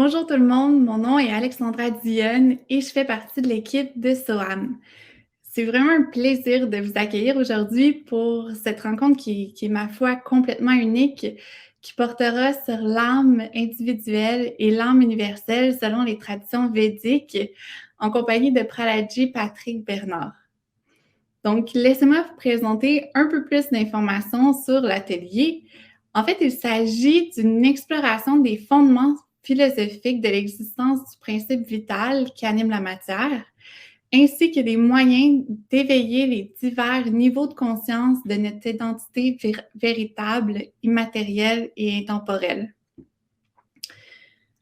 Bonjour tout le monde, mon nom est Alexandra Dionne et je fais partie de l'équipe de SOAM. C'est vraiment un plaisir de vous accueillir aujourd'hui pour cette rencontre qui est, ma foi, complètement unique, qui portera sur l'âme individuelle et l'âme universelle selon les traditions védiques, en compagnie de Pralaji Patrick Bernard. Donc, laissez-moi vous présenter un peu plus d'informations sur l'atelier. En fait, il s'agit d'une exploration des fondements philosophiques de l'existence du principe vital qui anime la matière, ainsi que des moyens d'éveiller les divers niveaux de conscience de notre identité véritable, immatérielle et intemporelle.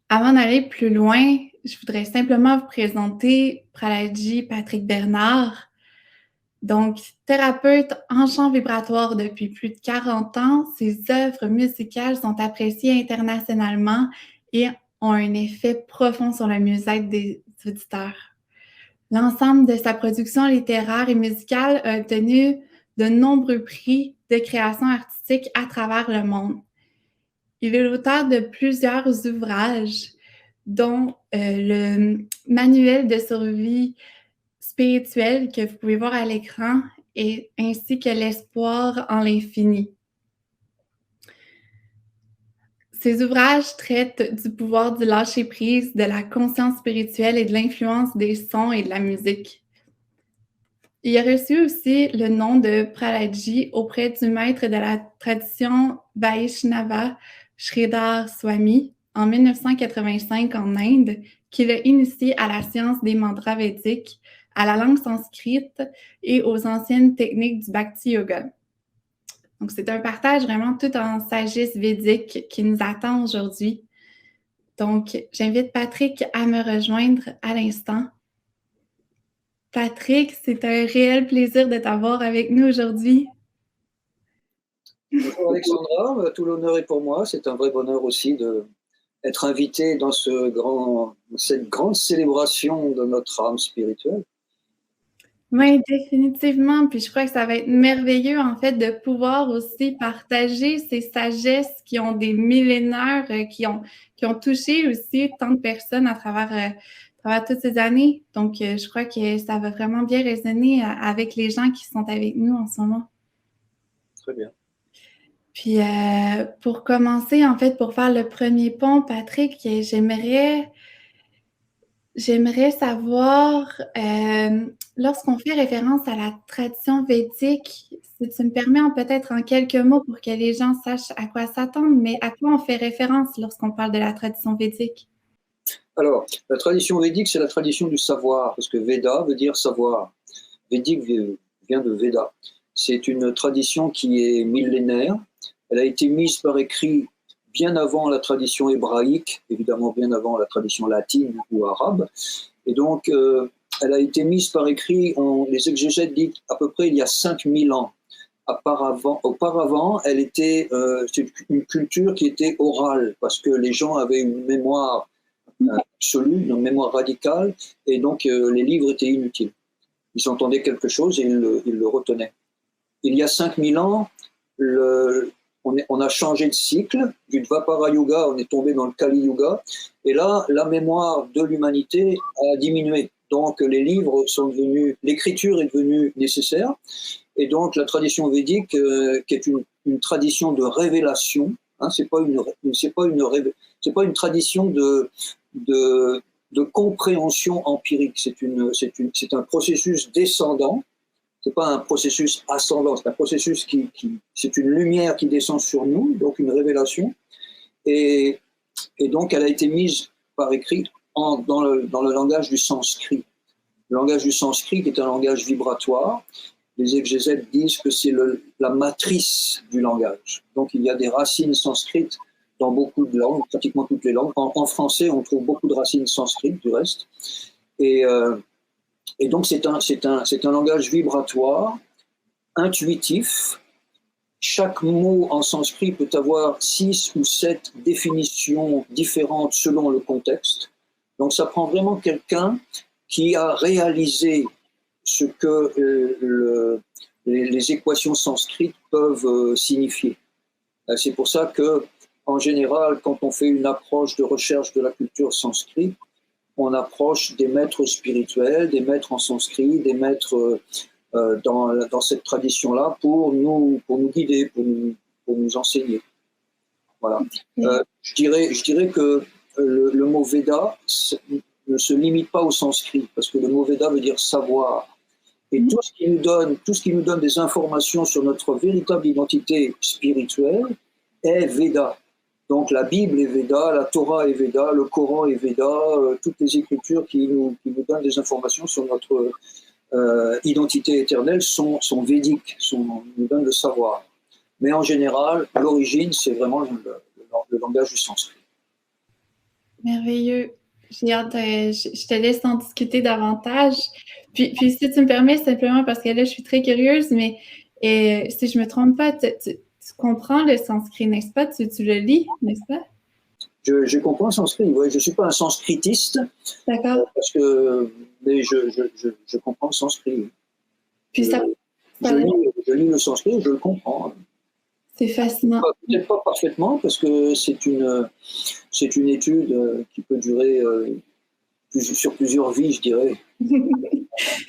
Avant d'aller plus loin, je voudrais simplement vous présenter Pralaji Patrick Bernard. Donc, thérapeute en chant vibratoire depuis plus de 40 ans, ses œuvres musicales sont appréciées internationalement et ont un effet profond sur le mieux-être des auditeurs. L'ensemble de sa production littéraire et musicale a obtenu de nombreux prix de création artistique à travers le monde. Il est l'auteur de plusieurs ouvrages, dont le Manuel de survie spirituelle que vous pouvez voir à l'écran, et ainsi que l'espoir en l'infini. Ces ouvrages traitent du pouvoir du lâcher-prise, de la conscience spirituelle et de l'influence des sons et de la musique. Il a reçu aussi le nom de Pralaji auprès du maître de la tradition Vaishnava, Sridhar Swami, en 1985 en Inde, qui l'a initié à la science des mantras védiques, à la langue sanskrite et aux anciennes techniques du Bhakti Yoga. Donc, c'est un partage vraiment tout en sagesse védique qui nous attend aujourd'hui. Donc, j'invite Patrick à me rejoindre à l'instant. Patrick, c'est un réel plaisir de t'avoir avec nous aujourd'hui. Bonjour Alexandra, tout l'honneur est pour moi. C'est un vrai bonheur aussi d'être invité dans cette grande célébration de notre âme spirituelle. Oui, définitivement. Puis je crois que ça va être merveilleux, en fait, de pouvoir aussi partager ces sagesses qui ont des millénaires, qui ont touché aussi tant de personnes à travers toutes ces années. Donc, je crois que ça va vraiment bien résonner avec les gens qui sont avec nous en ce moment. Très bien. Puis, pour commencer, en fait, pour faire le premier pont, Patrick, j'aimerais savoir, lorsqu'on fait référence à la tradition védique, si tu me permets peut-être en quelques mots pour que les gens sachent à quoi s'attendre, mais à quoi on fait référence lorsqu'on parle de la tradition védique? Alors, la tradition védique, c'est la tradition du savoir, parce que Veda veut dire savoir. Védique vient de Veda. C'est une tradition qui est millénaire. Elle a été mise par écrit bien avant la tradition hébraïque, évidemment bien avant la tradition latine ou arabe. Et donc, elle a été mise par écrit, les exégètes disent à peu près il y a 5000 ans. Auparavant, c'est une culture qui était orale, parce que les gens avaient une mémoire absolue, une mémoire radicale, et donc les livres étaient inutiles. Ils entendaient quelque chose et ils le retenaient. Il y a 5000 ans, on a changé de cycle. Du Dvapara Yuga, on est tombé dans le Kali Yuga. Et là, la mémoire de l'humanité a diminué. Donc, les livres sont devenus, l'écriture est devenue nécessaire. Et donc, la tradition védique, qui est une tradition de révélation, hein, c'est pas une tradition de compréhension empirique. C'est un processus descendant. C'est pas un processus ascendant, c'est un processus c'est une lumière qui descend sur nous, donc une révélation. Et donc, elle a été mise par écrit dans le langage du sanskrit. Le langage du sanskrit est un langage vibratoire. Les exégètes disent que c'est la matrice du langage. Donc, il y a des racines sanskrites dans beaucoup de langues, pratiquement toutes les langues. En français, on trouve beaucoup de racines sanskrites, du reste. Et donc, c'est un langage vibratoire, intuitif. Chaque mot en sanskrit peut avoir 6 ou 7 définitions différentes selon le contexte. Donc, ça prend vraiment quelqu'un qui a réalisé ce que les équations sanskrites peuvent signifier. C'est pour ça que en général, quand on fait une approche de recherche de la culture sanskrit, on approche des maîtres spirituels, des maîtres en sanskrit, des maîtres dans cette tradition-là pour nous guider, pour nous enseigner. Voilà. Je dirais que le mot Veda ne se limite pas au sanskrit, parce que le mot Veda veut dire savoir. Et tout ce qui nous donne des informations sur notre véritable identité spirituelle est Veda. Donc la Bible est Veda, la Torah est Veda, le Coran est Veda, toutes les écritures qui nous donnent des informations sur notre identité éternelle sont védiques, nous donnent le savoir. Mais en général, l'origine, c'est vraiment le langage du sanskrit. Merveilleux. J'ai hâte, je te laisse en discuter davantage. Puis si tu me permets, simplement parce que là, je suis très curieuse, mais si je ne me trompe pas, tu comprends le sanskrit, n'est-ce pas? Tu le lis, n'est-ce pas? Je comprends le sanskrit, oui. Je ne suis pas un sanskritiste. D'accord. Mais je comprends le sanskrit. Puis je lis le sanskrit, je le comprends. C'est fascinant. Peut-être pas parfaitement, parce que c'est une étude qui peut durer sur plusieurs vies, je dirais.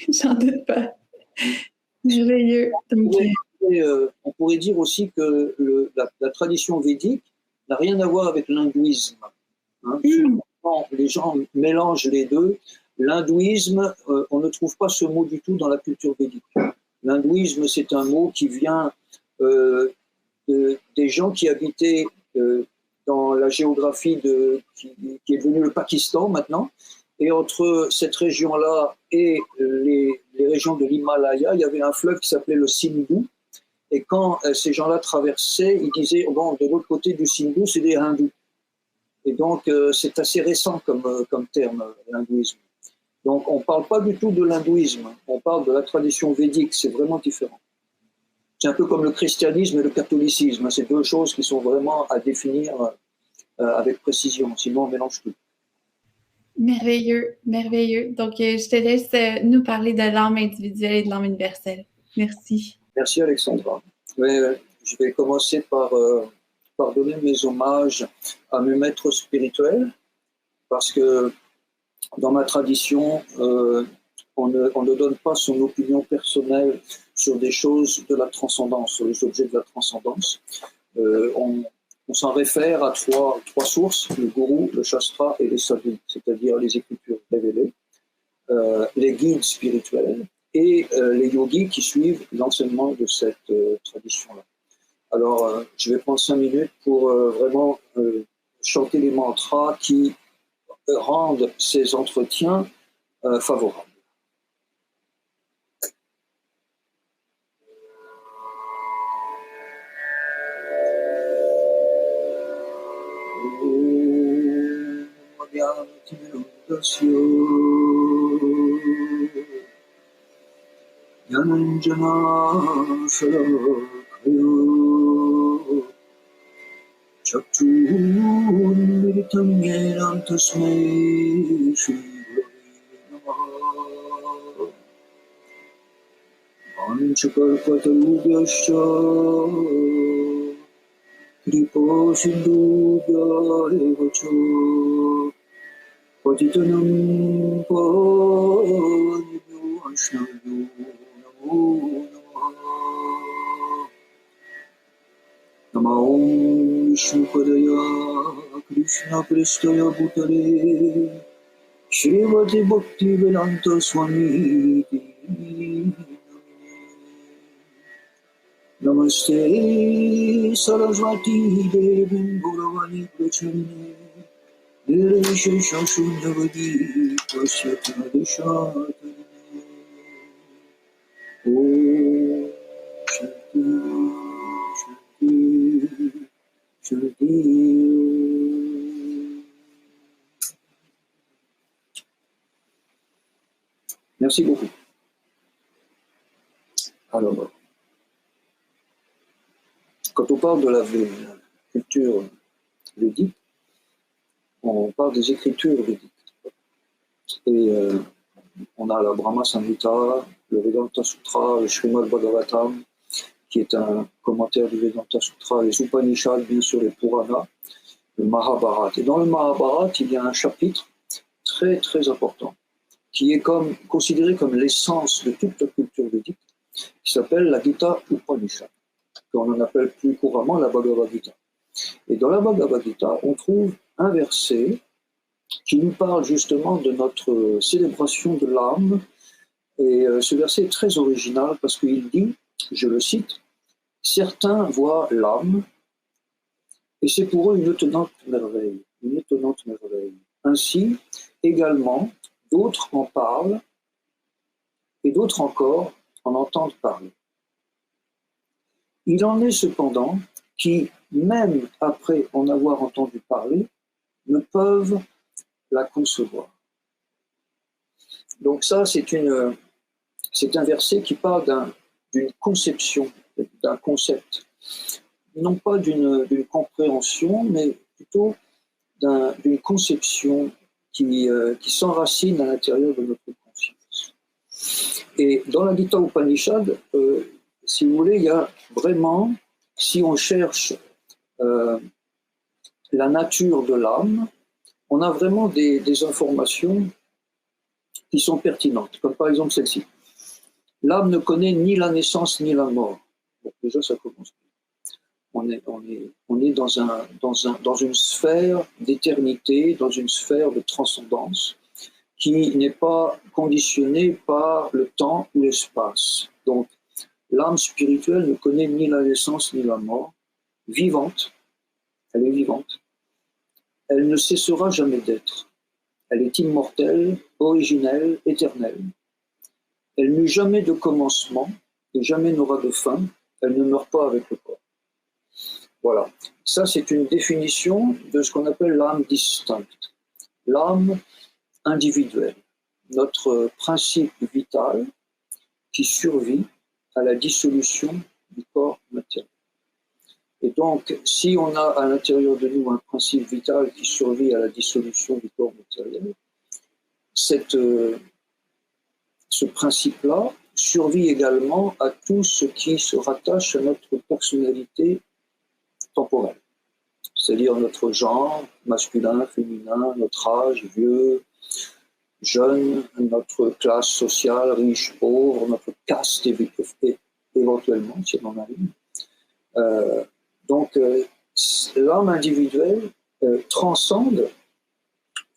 J'en doute pas. Merveilleux. On pourrait dire aussi que la tradition védique n'a rien à voir avec l'hindouisme. Hein. Les gens mélangent les deux. L'hindouisme, on ne trouve pas ce mot du tout dans la culture védique. L'hindouisme, c'est un mot qui vient des gens qui habitaient dans la géographie qui est devenue le Pakistan maintenant. Et entre cette région-là et les régions de l'Himalaya, il y avait un fleuve qui s'appelait le Sindhu. Et quand ces gens-là traversaient, ils disaient, bon, de l'autre côté du Sindhu, c'est des hindous. Et donc, c'est assez récent comme terme, l'hindouisme. Donc, on ne parle pas du tout de l'hindouisme, on parle de la tradition védique, c'est vraiment différent. C'est un peu comme le christianisme et le catholicisme, c'est deux choses qui sont vraiment à définir avec précision, sinon on mélange tout. Merveilleux, merveilleux. Donc, je te laisse nous parler de l'âme individuelle et de l'âme universelle. Merci. Merci Alexandra. Je vais commencer par donner mes hommages à mes maîtres spirituels, parce que dans ma tradition, on ne donne pas son opinion personnelle sur des choses de la transcendance, sur les objets de la transcendance. On s'en réfère à trois sources, le gourou, le shastra et les sadhus, c'est-à-dire les écritures révélées, les guides spirituels et les yogis qui suivent l'enseignement de cette tradition-là. Alors, je vais prendre 5 minutes pour vraiment chanter les mantras qui rendent ces entretiens favorables. Chakshurmilitam yenam tasmai Shri Gurave Namaha Vanchakalpatarubhyascha Kripasindhubhya evacha Patitanam pavanebhyo Vaishnavyo Namo Namaha Namo Vishnupadaya Krishna Prestaya Bhutale Srimati Bhakti Vedanta Swami Namaste Saraswati Devi Gauravani Pracharine Nirvishesha Shunyavadi Pasyata Deshatarine Om Shanti Shanti. Merci beaucoup. Alors, quand on parle de la culture védique, on parle des écritures védiques. Et on a la Brahma Samhita, le Vedanta Sutra, le Srimad Bhagavatam, qui est un commentaire du Vedanta Sutra, les Upanishads, bien sûr les Puranas, le Mahabharata. Et dans le Mahabharata, il y a un chapitre très très important, qui est considéré comme l'essence de toute la culture védique, qui s'appelle la Gita Upanishad, qu'on en appelle plus couramment la Bhagavad Gita. Et dans la Bhagavad Gita, on trouve un verset qui nous parle justement de notre célébration de l'âme. Et ce verset est très original parce qu'il dit, je le cite, « Certains voient l'âme et c'est pour eux une étonnante merveille, une étonnante merveille. Ainsi, également, d'autres en parlent et d'autres encore en entendent parler. Il en est cependant qui, même après en avoir entendu parler, ne peuvent la concevoir. » Donc ça, c'est un verset qui parle d'une conception, d'un concept. Non pas d'une compréhension, mais plutôt d'une conception qui s'enracine à l'intérieur de notre conscience. Et dans la Gita Upanishad, si vous voulez, il y a vraiment, si on cherche la nature de l'âme, on a vraiment des informations qui sont pertinentes, comme par exemple celle-ci. L'âme ne connaît ni la naissance ni la mort. Bon, déjà, ça commence. On est dans une sphère d'éternité, dans une sphère de transcendance qui n'est pas conditionnée par le temps ou l'espace. Donc, l'âme spirituelle ne connaît ni la naissance ni la mort. Vivante, elle est vivante. Elle ne cessera jamais d'être. Elle est immortelle, originelle, éternelle. Elle n'eut jamais de commencement et jamais n'aura de fin. Elle ne meurt pas avec le corps. Voilà. Ça, c'est une définition de ce qu'on appelle l'âme distincte. L'âme individuelle. Notre principe vital qui survit à la dissolution du corps matériel. Et donc, si on a à l'intérieur de nous un principe vital qui survit à la dissolution du corps matériel, ce principe-là survit également à tout ce qui se rattache à notre personnalité temporelle, c'est-à-dire notre genre, masculin, féminin, notre âge, vieux, jeune, notre classe sociale, riche, pauvre, notre caste éventuellement, si on en a une. Donc, l'âme individuelle transcende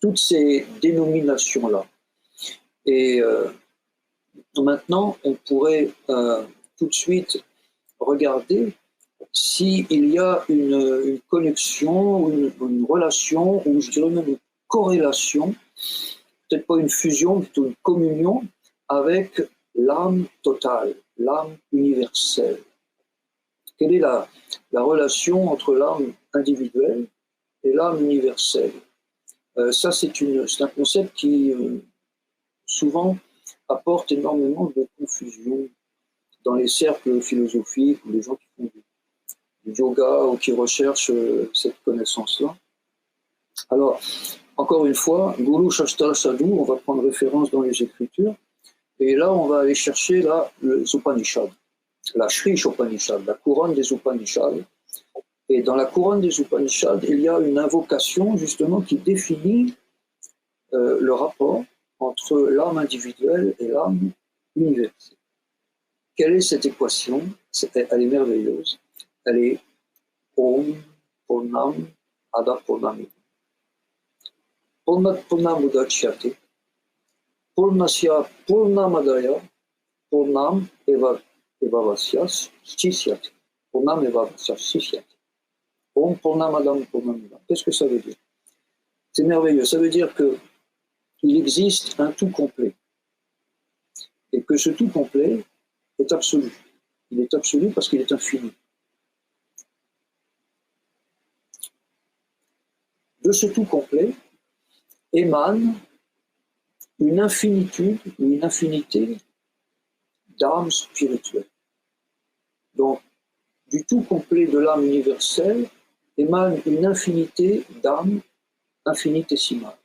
toutes ces dénominations-là. Et maintenant, on pourrait tout de suite regarder s'il y a une connexion, une relation, ou je dirais même une corrélation, peut-être pas une fusion, plutôt une communion avec l'âme totale, l'âme universelle. Quelle est la relation entre l'âme individuelle et l'âme universelle? Ça, c'est un concept qui souvent apporte énormément de confusion dans les cercles philosophiques ou les gens qui font du yoga ou qui recherchent cette connaissance-là. Alors, encore une fois, Guru Shastra Sadhu, on va prendre référence dans les Écritures, et là, on va aller chercher les Upanishads, la Shri Upanishad, la couronne des Upanishads. Et dans la couronne des Upanishads, il y a une invocation justement qui définit le rapport entre l'âme individuelle et l'âme universelle. Quelle est cette équation? Elle est merveilleuse. Elle est Om Purnam Ada Purnamidam. Purnat Purnamudachyate. Purnasya Purnamadaya. Purnam Evavasyas Chisyate. Purnam Evavasyas Chisyate. Om Purnamadam Purnamidam. Qu'est-ce que ça veut dire? C'est merveilleux. Ça veut dire qu'il existe un tout complet. Et que ce tout complet est absolu. Il est absolu parce qu'il est infini. De ce tout complet émane une infinitude ou une infinité d'âmes spirituelles. Donc, du tout complet de l'âme universelle émane une infinité d'âmes infinitésimales.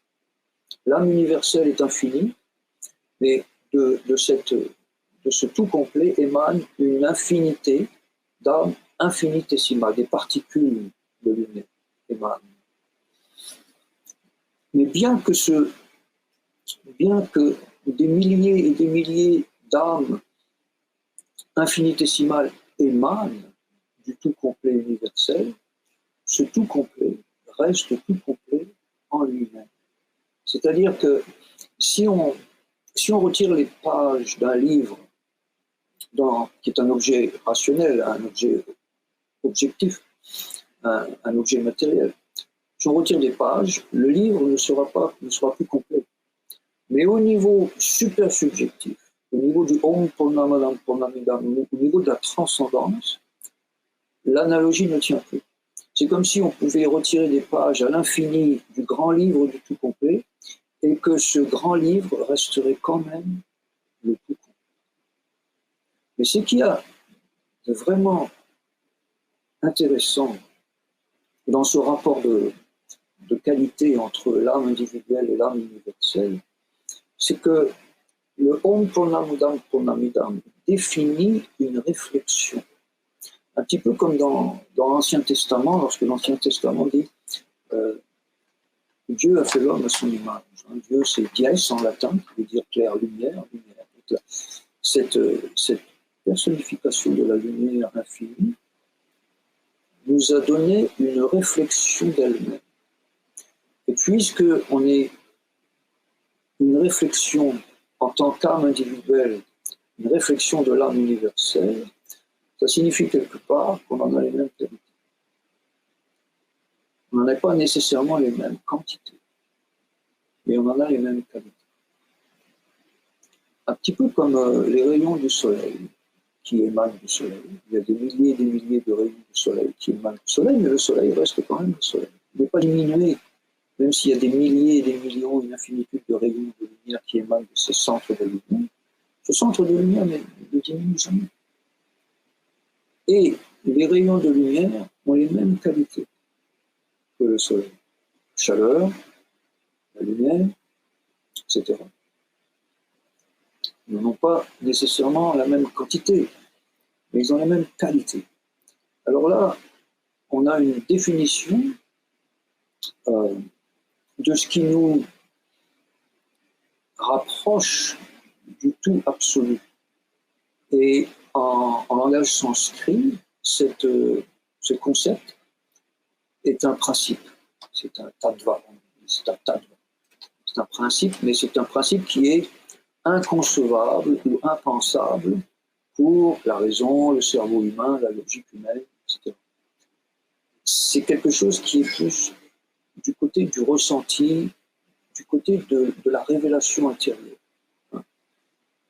L'âme universelle est infinie, mais de ce tout complet émane une infinité d'âmes infinitésimales, des particules de lumière émanent. Mais bien que des milliers et des milliers d'âmes infinitésimales émanent du tout complet universel, ce tout complet reste tout complet en lui-même. C'est-à-dire que si on retire les pages d'un livre qui est un objet rationnel, un objet objectif, un objet matériel, si on retire des pages, le livre ne sera plus complet. Mais au niveau super subjectif, au niveau du Om Purnamidam Purnamidam, au niveau de la transcendance, l'analogie ne tient plus. C'est comme si on pouvait retirer des pages à l'infini du grand livre du tout complet et que ce grand livre resterait quand même le tout complet. Mais ce qu'il y a de vraiment intéressant dans ce rapport de qualité entre l'âme individuelle et l'âme universelle, c'est que le Om Purnamidam Purnamidam définit une réflexion. Un petit peu comme dans l'Ancien Testament, lorsque l'Ancien Testament dit Dieu a fait l'homme à son image. Dieu, c'est dies en latin, qui veut dire clair, lumière, lumière. Cette personnification de la lumière infinie nous a donné une réflexion d'elle-même. Et puisque on est une réflexion en tant qu'âme individuelle, une réflexion de l'âme universelle, ça signifie quelque part qu'on en a les mêmes qualités. On n'en a pas nécessairement les mêmes quantités, mais on en a les mêmes qualités. Un petit peu comme les rayons du soleil qui émanent du soleil. Il y a des milliers et des milliers de rayons du soleil qui émanent du soleil, mais le soleil reste quand même le soleil. Il n'est pas diminué, même s'il y a des milliers et des millions, une infinitude de rayons de lumière qui émanent de ce centre de lumière. Ce centre de lumière ne diminue jamais. Et les rayons de lumière ont les mêmes qualités que le soleil. La chaleur, la lumière, etc. Ils n'ont pas nécessairement la même quantité, mais ils ont la même qualité. Alors là, on a une définition de ce qui nous rapproche du tout absolu. Et en langage sanskrit, ce concept est un principe. C'est un tattva. C'est un tattva. C'est un principe, mais c'est un principe qui est inconcevable ou impensable pour la raison, le cerveau humain, la logique humaine, etc. C'est quelque chose qui est plus du côté du ressenti, du côté de la révélation intérieure.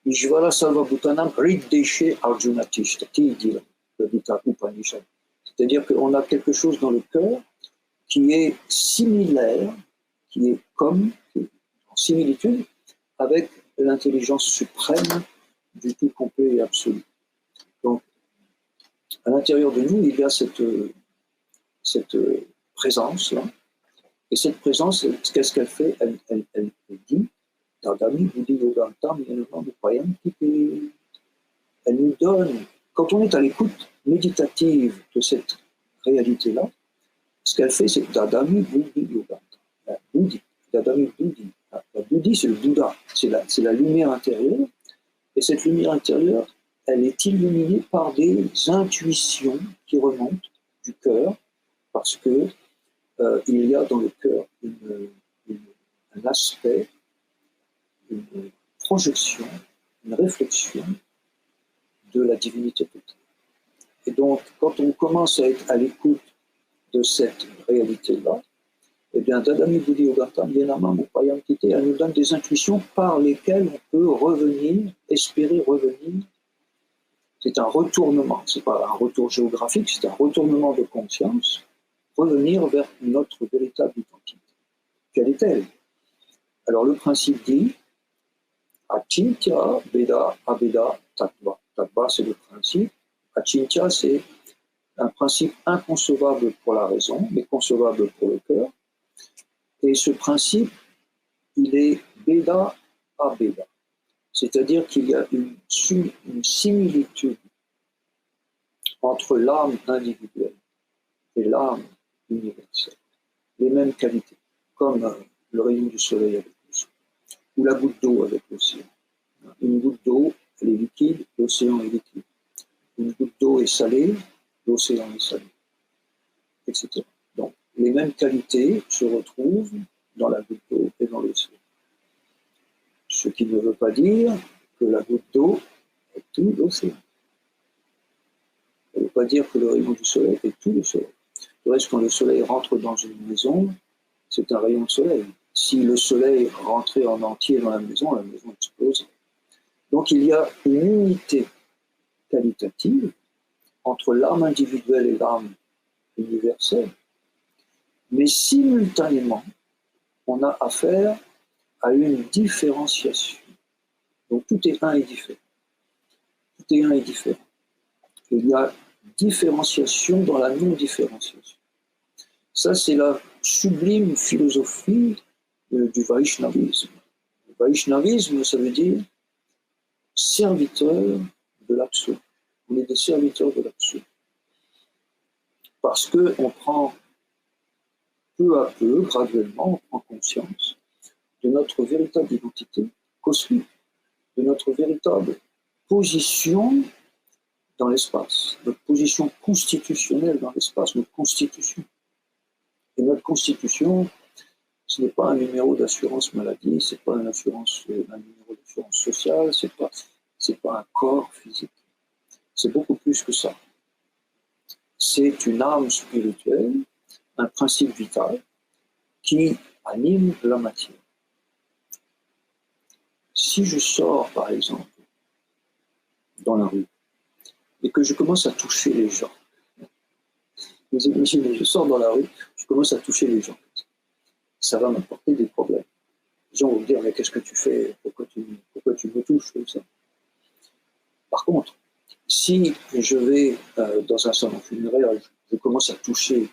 Ishvara Sarva Bhutanam Hriddeshe Arjuna Tishtati, dit le Gita Upanishad. C'est-à-dire qu'on a quelque chose dans le cœur qui est similaire, qui est en similitude avec l'intelligence suprême du tout complet et absolu. Donc, à l'intérieur de nous, il y a cette présence-là. Et cette présence, qu'est-ce qu'elle fait? Elle dit, Tadami Buddhi Yogantam Yanamam Upayam Tipe. Elle nous donne, quand on est à l'écoute méditative de cette réalité-là, ce qu'elle fait, c'est Tadami Buddhi Yogantam. La Buddhi, Tadami Buddhi. La Buddhi, c'est le Bouddha, c'est la lumière intérieure. Et cette lumière intérieure, elle est illuminée par des intuitions qui remontent du cœur, parce que il y a dans le cœur un aspect, une projection, une réflexion de la divinité totale. Et donc, quand on commence à être à l'écoute de cette réalité-là, eh bien, Dadami Buddhi Yogantam, Yenamam Upayam Tite, elle nous donne des intuitions par lesquelles on peut revenir, espérer revenir. C'est un retournement, c'est pas un retour géographique, c'est un retournement de conscience, revenir vers notre véritable identité. Quelle est-elle? Alors le principe dit Achintya Veda Aveda Tattva. Tattva, c'est le principe. Achintya, c'est un principe inconcevable pour la raison, mais concevable pour le cœur. Et ce principe, il est Veda Aveda. C'est-à-dire qu'il y a une similitude entre l'âme individuelle et l'âme universelle. Les mêmes qualités, comme le rayon du soleil avec l'océan, ou la goutte d'eau avec l'océan. Une goutte d'eau, elle est liquide, l'océan est liquide. Une goutte d'eau est salée, l'océan est salé, etc. Donc, les mêmes qualités se retrouvent dans la goutte d'eau et dans l'océan. Ce qui ne veut pas dire que la goutte d'eau est tout l'océan. Ça ne veut pas dire que le rayon du soleil est tout le soleil. Le reste, quand le soleil rentre dans une maison, c'est un rayon de soleil. Si le soleil rentrait en entier dans la maison exploserait. Donc il y a une unité qualitative entre l'âme individuelle et l'âme universelle, mais simultanément, on a affaire à une différenciation. Donc tout est un et différent. Tout est un et différent. Il y a différenciation dans la non-différenciation. Ça, c'est la sublime philosophie du Vaishnavisme. Le Vaishnavisme, ça veut dire serviteur de l'absolu. On est des serviteurs de l'absolu. Parce qu'on prend peu à peu, graduellement, on prend conscience de notre véritable identité cosmique, de notre véritable position dans l'espace, notre position constitutionnelle dans l'espace, notre constitution. Et notre constitution, ce n'est pas un numéro d'assurance maladie, ce n'est pas un numéro d'assurance sociale, ce n'est pas un corps physique. C'est beaucoup plus que ça. C'est une âme spirituelle, un principe vital qui anime la matière. Si je sors, par exemple, dans la rue, et que je commence à toucher les gens, vous imaginez, je sors dans la rue, je commence à toucher les gens, ça va m'apporter des problèmes. Les gens vont me dire, mais qu'est-ce que tu fais? Pourquoi tu me touches comme ça? Par contre, si je vais dans un salon funéraire, je commence à toucher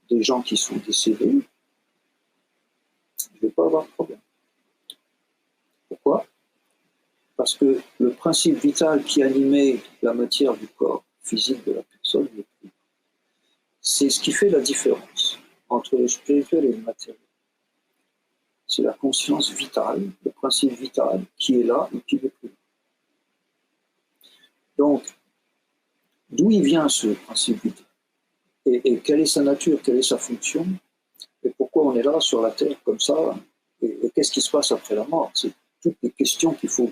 des gens qui sont décédés, je ne vais pas avoir de problème. Pourquoi? Parce que le principe vital qui animait la matière du corps physique de la personne n'est plus. C'est ce qui fait la différence entre le spirituel et le matériel. C'est la conscience vitale, le principe vital qui est là et qui n'est plus là. Donc, d'où il vient ce principe vital? Et quelle est sa nature, quelle est sa fonction? Et pourquoi on est là sur la Terre comme ça? Et qu'est-ce qui se passe après la mort? C'est toutes les questions qu'il faut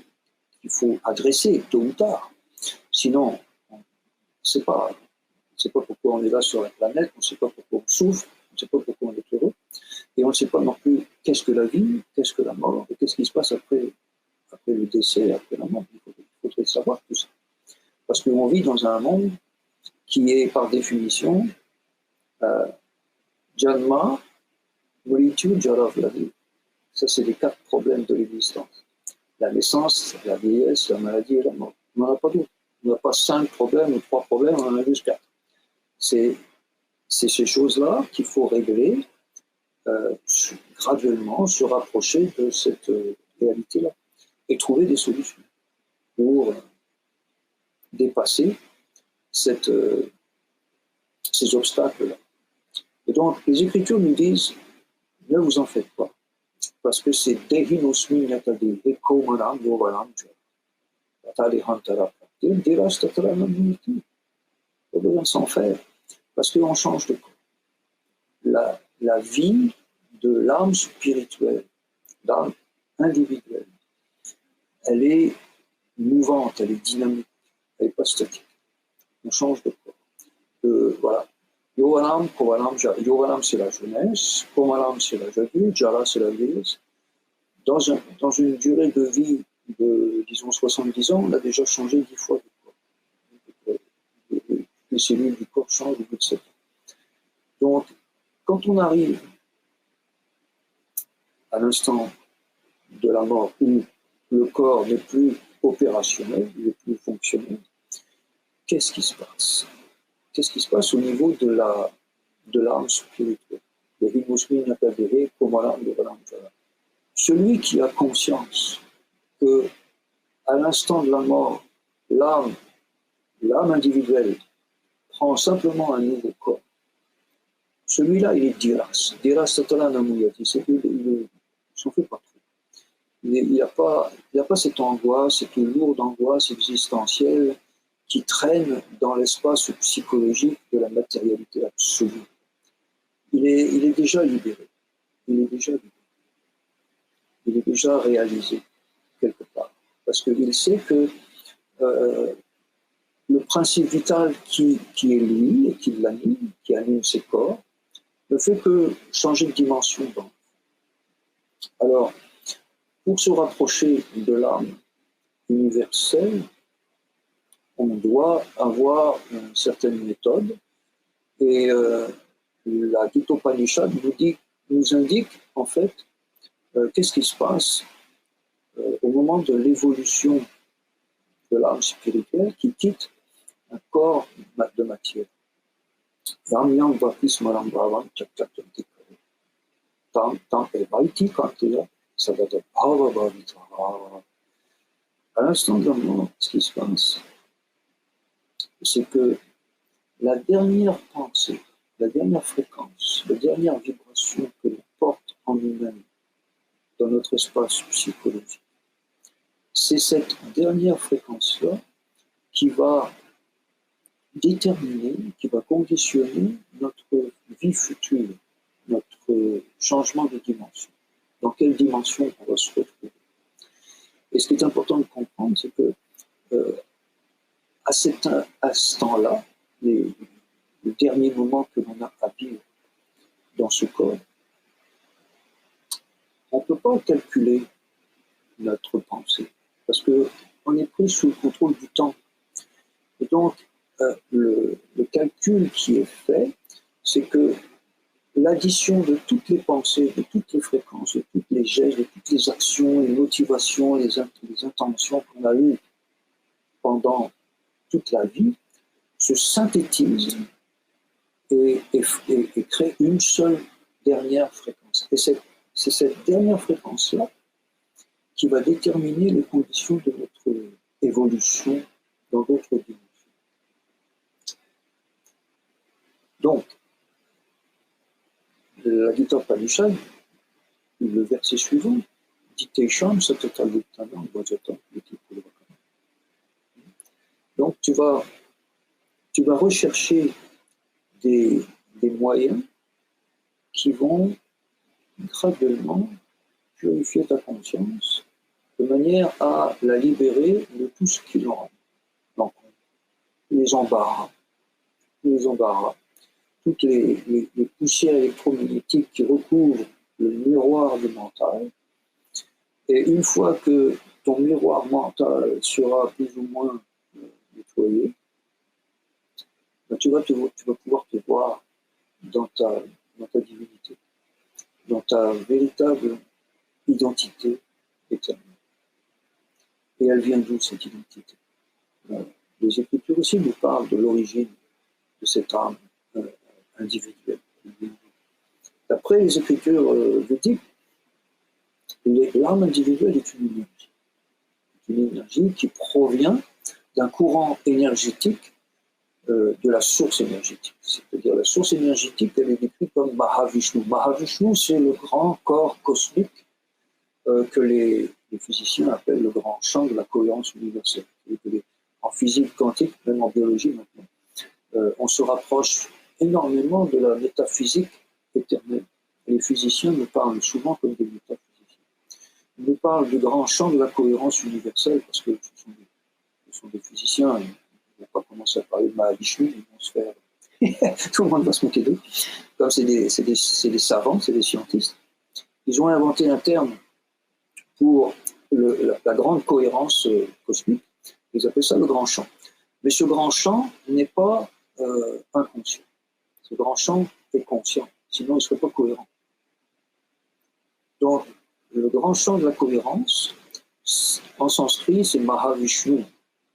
adresser tôt ou tard. Sinon, on ne sait pas pourquoi on est là sur la planète, on ne sait pas pourquoi on souffre, on ne sait pas pourquoi on est heureux, et on ne sait pas non plus qu'est-ce que la vie, qu'est-ce que la mort, et qu'est-ce qui se passe après le décès, après la mort. Il faudrait savoir tout ça. Parce qu'on vit dans un monde qui est par définition Janma, Mritu, Jara, Vyadhi. Ça, c'est les 4 problèmes de l'existence. La naissance, la vieillesse, la maladie et la mort. On n'en a pas d'autres. On n'a pas 5 problèmes ou 3 problèmes, on en a juste 4. C'est ces choses-là qu'il faut régler graduellement, se rapprocher de cette réalité-là et trouver des solutions pour dépasser ces obstacles-là. Et donc, les Écritures nous disent, ne vous en faites pas, parce que c'est Dehinosmi Nyatade, Ekomaram, Yovaram, Atade Hantara, Dirastatranamiti. Pas besoin de s'en faire, parce qu'on change de corps. La vie de l'âme spirituelle, l'âme individuelle, elle est mouvante, elle est dynamique, elle n'est pas statique. On change de corps. Voilà. Yovaram, Kovaram, Yovaram c'est la jeunesse, Komaram c'est la jeunesse, Jara c'est la vieillesse. Dans une durée de vie de, disons, 70 ans, on a déjà changé 10 fois de corps. Les cellules du corps changent au bout de 7 ans. Donc, quand on arrive à l'instant de la mort où le corps n'est plus opérationnel, il n'est plus fonctionnel, qu'est-ce qui se passe? Qu'est-ce qui se passe au niveau de l'âme spirituelle? Celui qui a conscience que à l'instant de la mort, l'âme individuelle prend simplement un nouveau corps, celui-là, il est diras. Diras satala namuyati. Ils sont faits pas trop. Il n'y a pas cette angoisse, cette lourde angoisse existentielle qui traîne dans l'espace psychologique de la matérialité absolue. Il est déjà libéré. Il est déjà libéré. Il est déjà réalisé quelque part. Parce qu'il sait que le principe vital qui est lui et qui l'anime, qui anime ses corps, ne fait que changer de dimension. Alors, pour se rapprocher de l'âme universelle, on doit avoir une certaine méthode. Et la Gita Upanishad nous indique en fait qu'est-ce qui se passe au moment de l'évolution de l'âme spirituelle qui quitte un corps de matière. Ramyam Vapis Malambravam Chakchatantikare. Tam Evaiti Kanteya Sadata Bhava Bhavita. À l'instant de la mort, ce qui se passe, c'est que la dernière pensée, la dernière fréquence, la dernière vibration que l'on porte en nous-mêmes dans notre espace psychologique, c'est cette dernière fréquence-là qui va déterminer, qui va conditionner notre vie future, notre changement de dimension. Dans quelle dimension on va se retrouver. Et ce qui est important de comprendre, c'est que à cet instant-là, le dernier moment que l'on a à vivre dans ce corps, on ne peut pas calculer notre pensée, parce qu'on est pris sous le contrôle du temps. Et donc, le calcul qui est fait, c'est que l'addition de toutes les pensées, de toutes les fréquences, de tous les gestes, de toutes les actions, les motivations, les intentions qu'on a eues pendant toute la vie, se synthétise et crée une seule dernière fréquence. Et c'est cette dernière fréquence-là qui va déterminer les conditions de notre évolution dans d'autres dimensions. Donc, la Gita Upanishad, le verset suivant, dit Tesham Satatalutanam Vajatam Yati Purvakam. Donc, tu vas rechercher des moyens qui vont graduellement purifier ta conscience de manière à la libérer de tout ce qui l'encombre. Les embarras, toutes les poussières électromagnétiques qui recouvrent le miroir du mental. Et une fois que ton miroir mental sera plus ou moins nettoyé, ben tu vas pouvoir te voir dans ta divinité, dans ta véritable identité éternelle. Et elle vient d'où cette identité? Les Écritures aussi nous parlent de l'origine de cette âme individuelle. D'après les Écritures védiques, l'âme individuelle est une énergie. Une énergie qui provient d'un courant énergétique de la source énergétique. C'est-à-dire la source énergétique, elle est décrite comme Mahavishnu. Mahavishnu, c'est le grand corps cosmique que les physiciens appellent le grand champ de la cohérence universelle. En physique quantique, même en biologie maintenant, on se rapproche énormément de la métaphysique éternelle. Les physiciens nous parlent souvent comme des métaphysiciens. Ils nous parlent du grand champ de la cohérence universelle parce que ce sont des physiciens. Ils ne vont pas commencer à parler de Mahavishnu, ils vont se faire. Tout le monde va se moquer d'eux. Comme c'est des savants, c'est des scientistes. Ils ont inventé un terme pour la grande cohérence cosmique. Ils appellent ça le grand champ. Mais ce grand champ n'est pas inconscient. Ce grand champ est conscient, sinon il ne serait pas cohérent. Donc, le grand champ de la cohérence, en sanskrit, c'est Mahavishnu.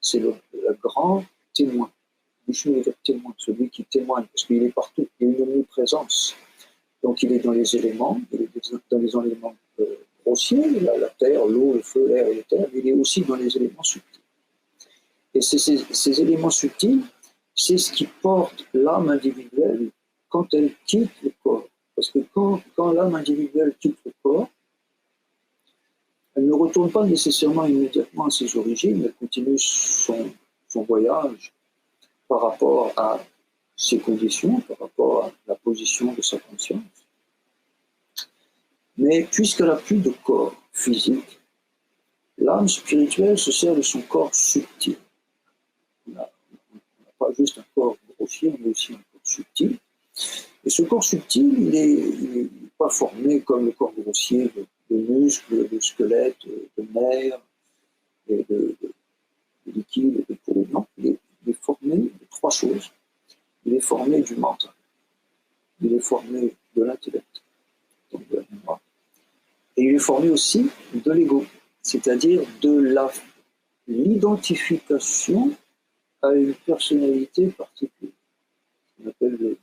C'est le grand témoin. Vishnu veut dire témoin, celui qui témoigne, parce qu'il est partout. Il y a une omniprésence. Donc, il est dans les éléments, il est dans les éléments grossiers, la terre, l'eau, le feu, l'air et le terre, mais il est aussi dans les éléments subtils. Et c'est ces éléments subtils c'est ce qui porte l'âme individuelle quand elle quitte le corps. Parce que quand l'âme individuelle quitte le corps, elle ne retourne pas nécessairement immédiatement à ses origines, elle continue son voyage par rapport à ses conditions, par rapport à la position de sa conscience. Mais puisqu'elle n'a plus de corps physique, l'âme spirituelle se sert de son corps subtil. On n'a pas juste un corps grossier, mais aussi un corps subtil. Et ce corps subtil, il n'est pas formé comme le corps grossier de muscles, de squelettes, de nerfs, de liquides, de peau. Non, il est formé de trois choses. Il est formé du mental, il est formé de l'intellect, donc de la mémoire, et il est formé aussi de l'ego, c'est-à-dire de l'identification à une personnalité particulière. On appelle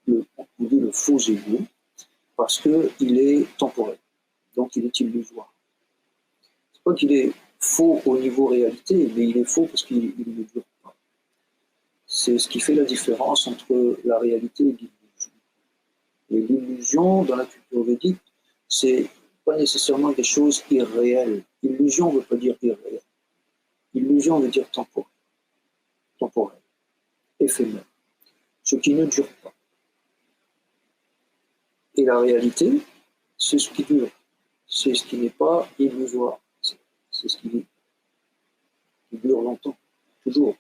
on dit le faux ego, parce qu'il est temporel, donc il est illusoire. C'est pas qu'il est faux au niveau réalité, mais il est faux parce qu'il ne dure pas. C'est ce qui fait la différence entre la réalité et l'illusion. Et l'illusion, dans la culture védique, c'est pas nécessairement des choses irréelles. Illusion ne veut pas dire irréel. Illusion veut dire temporel, éphémère, ce qui ne dure pas. Et la réalité, c'est ce qui dure, c'est ce qui n'est pas illusoire, c'est ce qui dure longtemps, toujours,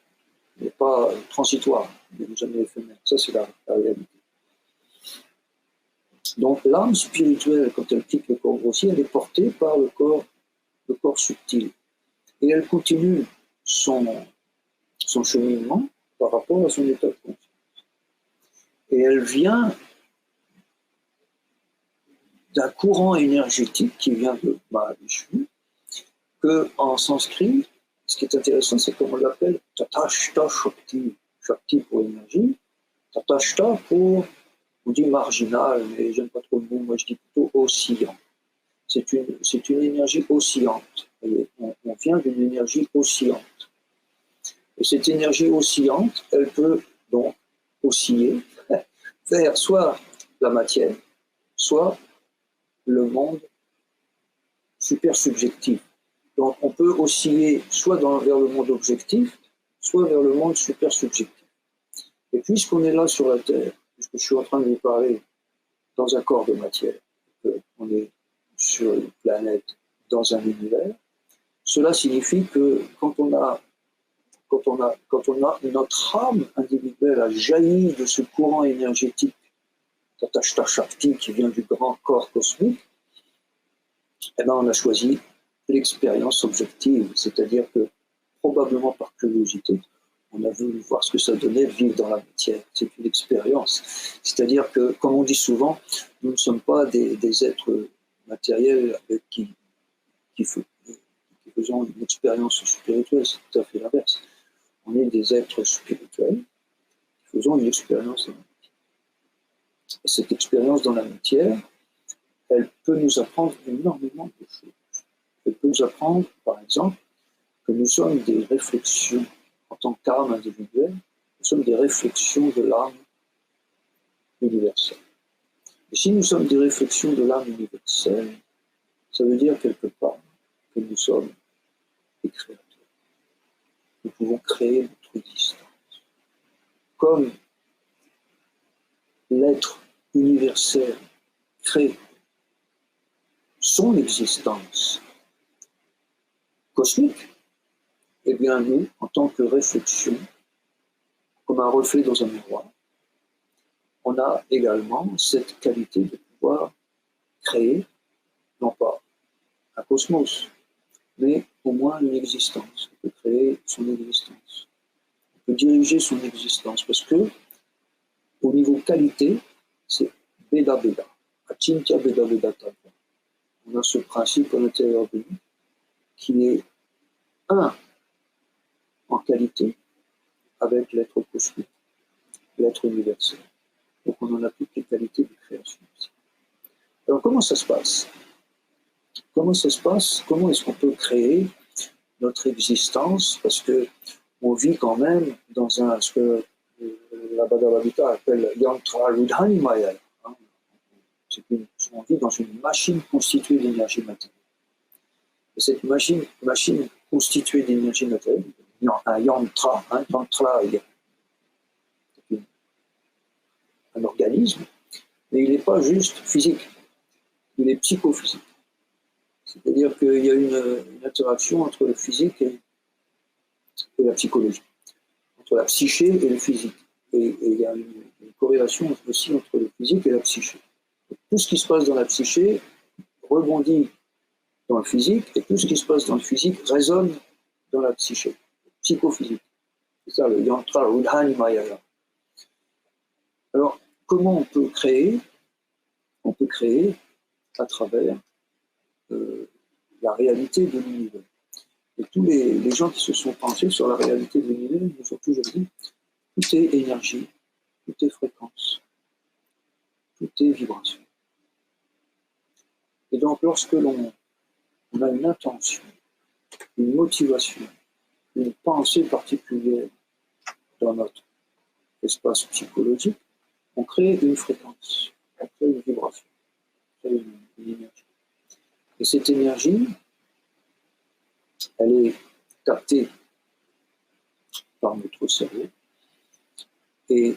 mais pas transitoire, mais jamais éphémère. Ça, c'est la réalité. Donc l'âme spirituelle, quand elle quitte le corps grossier, elle est portée par le corps subtil. Et elle continue son cheminement par rapport à son état de conscience. Et elle vient d'un courant énergétique qui vient de Mahavishnu, que en sanskrit, ce qui est intéressant, c'est qu'on l'appelle Tatashta Shakti. Shakti pour énergie, Tatashta pour, on dit marginal, mais j'aime pas trop le mot, moi je dis plutôt oscillant. C'est une énergie oscillante. On vient d'une énergie oscillante. Et cette énergie oscillante, elle peut donc osciller vers soit la matière, soit le monde super subjectif. Donc on peut osciller soit vers le monde objectif, soit vers le monde super subjectif. Et puisqu'on est là sur la Terre, puisque je suis en train de vous parler dans un corps de matière, qu'on est sur une planète, dans un univers, cela signifie que quand on a notre âme individuelle a jailli de ce courant énergétique, Tatashta Shakti, qui vient du grand corps cosmique, eh bien on a choisi l'expérience objective, c'est-à-dire que probablement par curiosité, on a voulu voir ce que ça donnait de vivre dans la matière. C'est une expérience. C'est-à-dire que, comme on dit souvent, nous ne sommes pas des êtres matériels avec qui faisons une expérience spirituelle, c'est tout à fait l'inverse. On est des êtres spirituels qui faisons une expérience dans la matière. Et cette expérience dans la matière, elle peut nous apprendre énormément de choses. Elle peut nous apprendre, par exemple, que nous sommes des réflexions en tant qu'âme individuelle, nous sommes des réflexions de l'âme universelle. Et si nous sommes des réflexions de l'âme universelle, ça veut dire quelque part que nous sommes des créateurs. Nous pouvons créer notre existence. Comme l'être universel crée son existence cosmique, eh bien nous, en tant que réflexion, comme un reflet dans un miroir, on a également cette qualité de pouvoir créer, non pas un cosmos, mais au moins une existence. On peut créer son existence. On peut diriger son existence, parce que au niveau qualité, c'est Beda Beda. Achintya Beda Beda Tava. On a ce principe à l'intérieur de nous qui est un en qualité avec l'être cosmique, l'être universel. Donc on en a toutes les qualités de création aussi. Alors comment ça se passe? Comment ça se passe? Comment est-ce qu'on peut créer notre existence? Parce que on vit quand même dans ce que la Bhagavad Gita appelle Yantra Rudhanimaya. Hein. On vit dans une machine constituée d'énergie matérielle. Et cette machine constituée d'énergie matérielle, un yantra, un organisme, mais il n'est pas juste physique, il est psychophysique. C'est-à-dire qu'il y a une interaction entre le physique et la psychologie, entre la psyché et le physique. Et il y a une corrélation aussi entre le physique et la psyché. Tout ce qui se passe dans la psyché rebondit dans le physique, et tout ce qui se passe dans le physique résonne dans la psyché, psychophysique. C'est ça le yantra Rudhanimaya. Alors, comment on peut créer? On peut créer à travers la réalité de l'univers. Et tous les gens qui se sont penchés sur la réalité de l'univers nous ont toujours dit tout est énergie, tout est fréquence, tout est vibration. Et donc, lorsque l'on a une intention, une motivation, une pensée particulière dans notre espace psychologique, on crée une fréquence, on crée une vibration, on crée une énergie. Et cette énergie, elle est captée par notre cerveau, et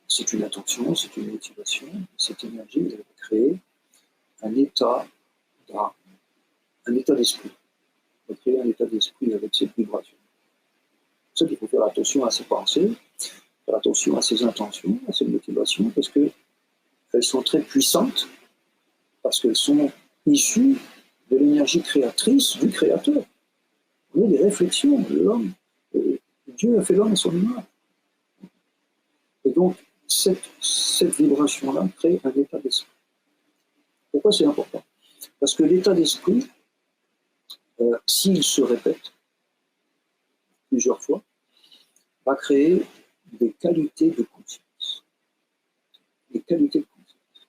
c'est une attention, c'est une motivation. Cette énergie, elle va créer un état d'âme, un état d'esprit. On va créer un état d'esprit avec cette vibration. C'est pour ça qu'il faut faire attention à ses pensées, faire attention à ses intentions, à ses motivations, parce qu'elles sont très puissantes, parce qu'elles sont issues de l'énergie créatrice du Créateur. On a des réflexions de l'homme. Dieu a fait l'homme à son image. Et donc, cette vibration-là crée un état d'esprit. Pourquoi c'est important? Parce que l'état d'esprit, s'il se répète plusieurs fois, va créer des qualités de conscience. Des qualités de conscience.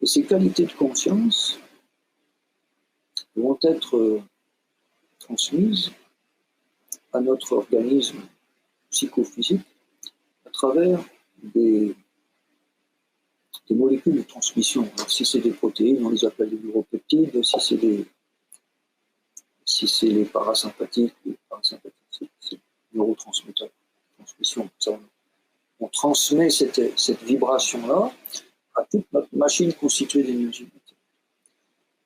Et ces qualités de conscience vont être transmises à notre organisme psychophysique à travers des molécules de transmission. Alors, si c'est des protéines, on les appelle des neuropeptides. Si c'est les parasympathiques, c'est les neurotransmetteurs de transmission. Ça, on transmet cette vibration-là à toute notre machine constituée d'énergie.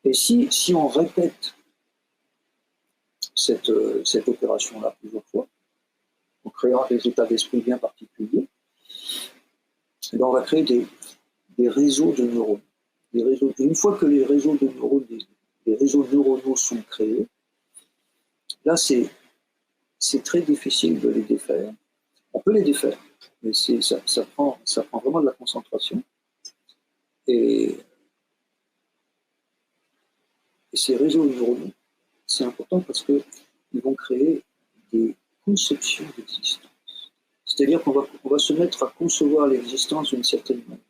Et si on répète cette opération-là plusieurs fois, en créant des états d'esprit bien particuliers, et on va créer des réseaux de neurones. Une fois que les réseaux de neurones, les réseaux neuronaux sont créés, là c'est très difficile de les défaire. On peut les défaire, mais ça prend vraiment de la concentration. Et ces réseaux neuronaux, c'est important parce qu'ils vont créer des conceptions d'existence. C'est-à-dire qu'on va se mettre à concevoir l'existence d'une certaine manière.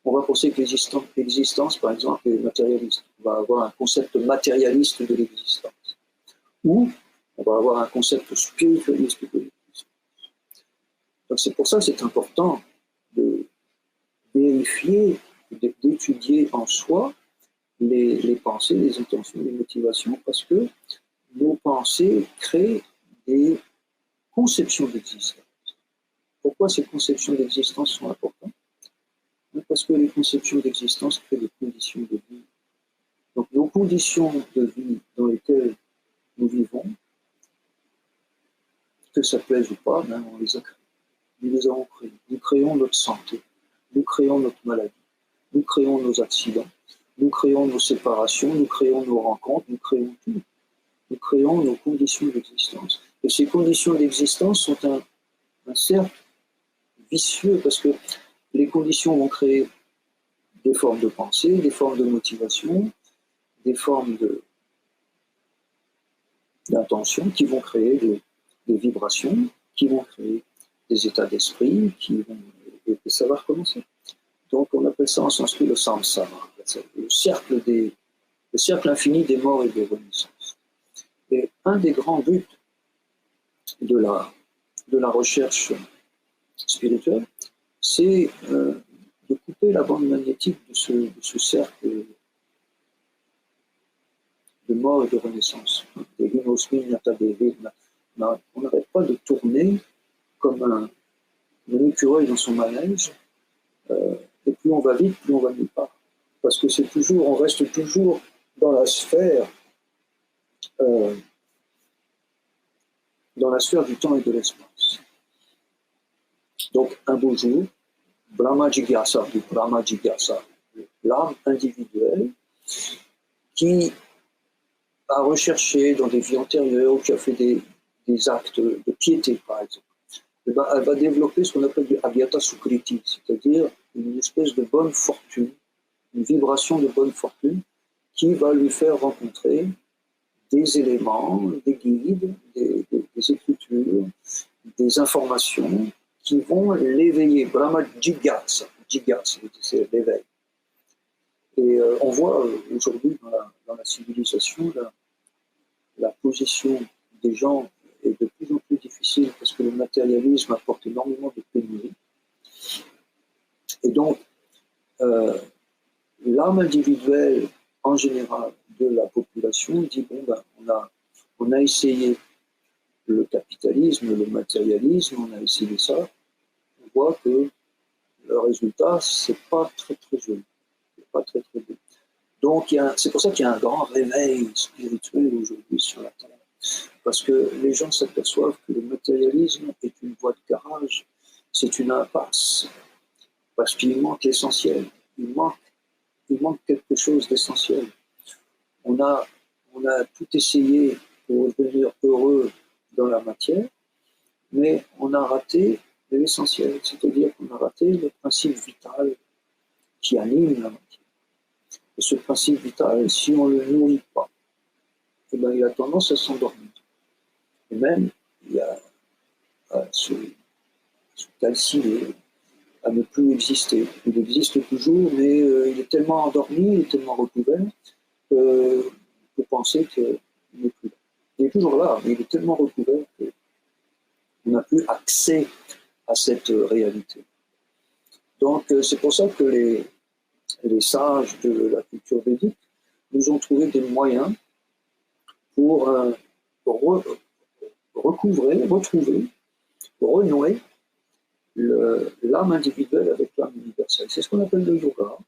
On va penser que l'existence, par exemple, est matérialiste. On va avoir un concept matérialiste de l'existence. Ou on va avoir un concept spiritualiste de l'existence. Donc c'est pour ça que c'est important de vérifier, d'étudier en soi les pensées, les intentions, les motivations, parce que nos pensées créent des conceptions d'existence. Pourquoi ces conceptions d'existence sont importantes? Parce que les conceptions d'existence créent des conditions de vie. Donc nos conditions de vie dans lesquelles nous vivons, que ça plaise ou pas, ben, on les a créées. Nous les avons créées. Nous créons notre santé, nous créons notre maladie, nous créons nos accidents, nous créons nos séparations, nous créons nos rencontres, nous créons tout. Nous créons nos conditions d'existence. Et ces conditions d'existence sont un cercle vicieux parce que les conditions vont créer des formes de pensée, des formes de motivation, des formes d'intention qui vont créer des vibrations, qui vont créer des états d'esprit, et ça va recommencer. Donc on appelle ça en sanskrit le samsara, le cercle infini des morts et des renaissances. Et un des grands buts de la recherche spirituelle, c'est de couper la bande magnétique de ce cercle de mort et de renaissance. On n'arrête pas de tourner comme un écureuil dans son manège, et plus on va vite, plus on va nulle part. Parce que on reste toujours dans la sphère du temps et de l'espace. Donc, un beau jour, Brahma Jigyasa, l'âme individuelle qui a recherché dans des vies antérieures ou qui a fait des actes de piété, par exemple, elle va développer ce qu'on appelle du Avyata Sukriti, c'est-à-dire une espèce de bonne fortune, une vibration de bonne fortune qui va lui faire rencontrer des éléments, des guides, des écritures, des informations qui vont l'éveiller. Brahma Jigyasa, c'est l'éveil. Et on voit aujourd'hui dans la civilisation la position des gens est de plus en plus difficile parce que le matérialisme apporte énormément de pénurie. Et donc, l'âme individuelle en général de la population dit bon, ben, on a essayé le capitalisme, le matérialisme, on a essayé ça. On voit que le résultat, c'est pas très très joli, c'est pas très très beau. Donc, c'est pour ça qu'il y a un grand réveil spirituel aujourd'hui sur la Terre. Parce que les gens s'aperçoivent que le matérialisme est une voie de garage, c'est une impasse. Parce qu'il manque l'essentiel. Il manque quelque chose d'essentiel. On a tout essayé pour devenir heureux dans la matière, mais on a raté l'essentiel. C'est-à-dire qu'on a raté le principe vital qui anime la matière. Et ce principe vital, si on ne le nourrit pas, eh ben, il a tendance à s'endormir. Et même, à se calciner, à ne plus exister. Il existe toujours, mais il est tellement endormi, il est tellement recouvert, que vous pensez qu'il n'est plus là. Il est toujours là, mais il est tellement recouvert qu'on n'a plus accès à cette réalité. Donc, c'est pour ça que les sages de la culture védique nous ont trouvé des moyens pour retrouver, renouer l'âme individuelle avec l'âme universelle. C'est ce qu'on appelle le yoga.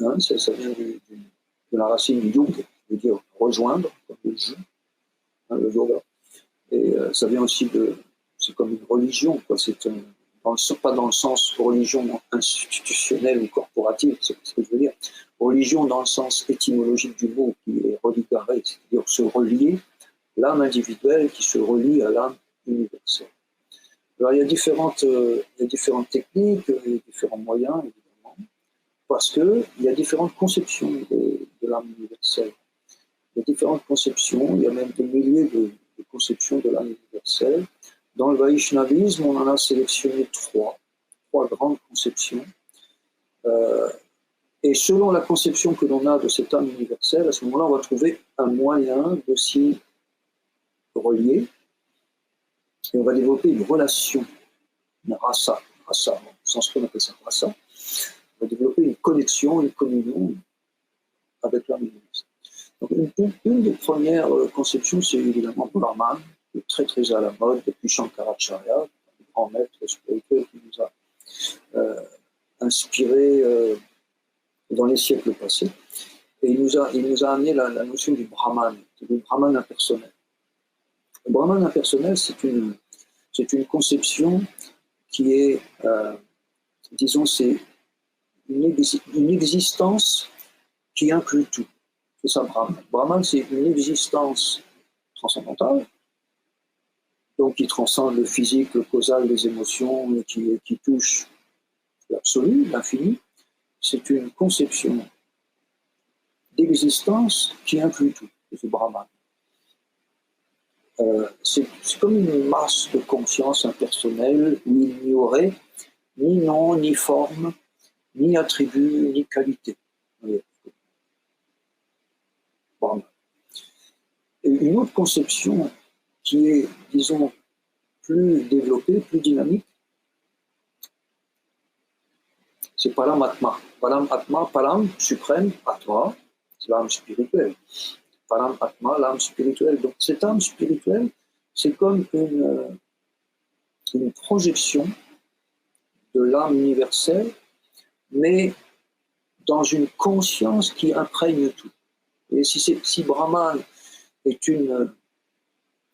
Hein, ça vient de la racine du yoga, qui veut dire rejoindre, comme le jus, hein, le yoga. Et ça vient aussi c'est comme une religion, quoi. Pas dans le sens religion institutionnelle ou corporative, c'est ce que je veux dire. Religion dans le sens étymologique du mot, qui est religare, c'est-à-dire se relier, l'âme individuelle qui se relie à l'âme universelle. Alors il y a différentes techniques, il y a différents moyens, évidemment, parce qu'il y a différentes conceptions de l'âme universelle. Il y a différentes conceptions, il y a même des milliers de conceptions de l'âme universelle. Dans le Vaishnavisme, on en a sélectionné trois grandes conceptions. Et selon la conception que l'on a de cette âme universelle, à ce moment-là, on va trouver un moyen de s'y relier. Et on va développer une relation, une rasa, au sens qu'on appelle ça rasa. On va développer une connexion, une communion avec l'âme universelle. Donc une des premières conceptions, c'est évidemment Brahman, qui est très très à la mode depuis Shankaracharya, un grand maître spirituel qui nous a inspiré dans les siècles passés. Et il nous a amené la notion du Brahman impersonnel. Le Brahman impersonnel, c'est une conception qui est, disons, c'est une existence qui inclut tout. C'est ça, Brahman. Brahman, c'est une existence transcendantale, donc qui transcende le physique, le causal, les émotions, qui touche l'absolu, l'infini. C'est une conception d'existence qui inclut tout, c'est Brahman. C'est comme une masse de conscience impersonnelle où il n'y aurait ni nom, ni forme, ni attribut, ni qualité. Brahman. Et une autre conception qui est, disons, plus développée, plus dynamique, C'est Param Atma. Param Atma, Param, suprême, Atma, c'est l'âme spirituelle. Param Atma, l'âme spirituelle. Donc cette âme spirituelle, c'est comme une projection de l'âme universelle, mais dans une conscience qui imprègne tout. Et si Brahman est une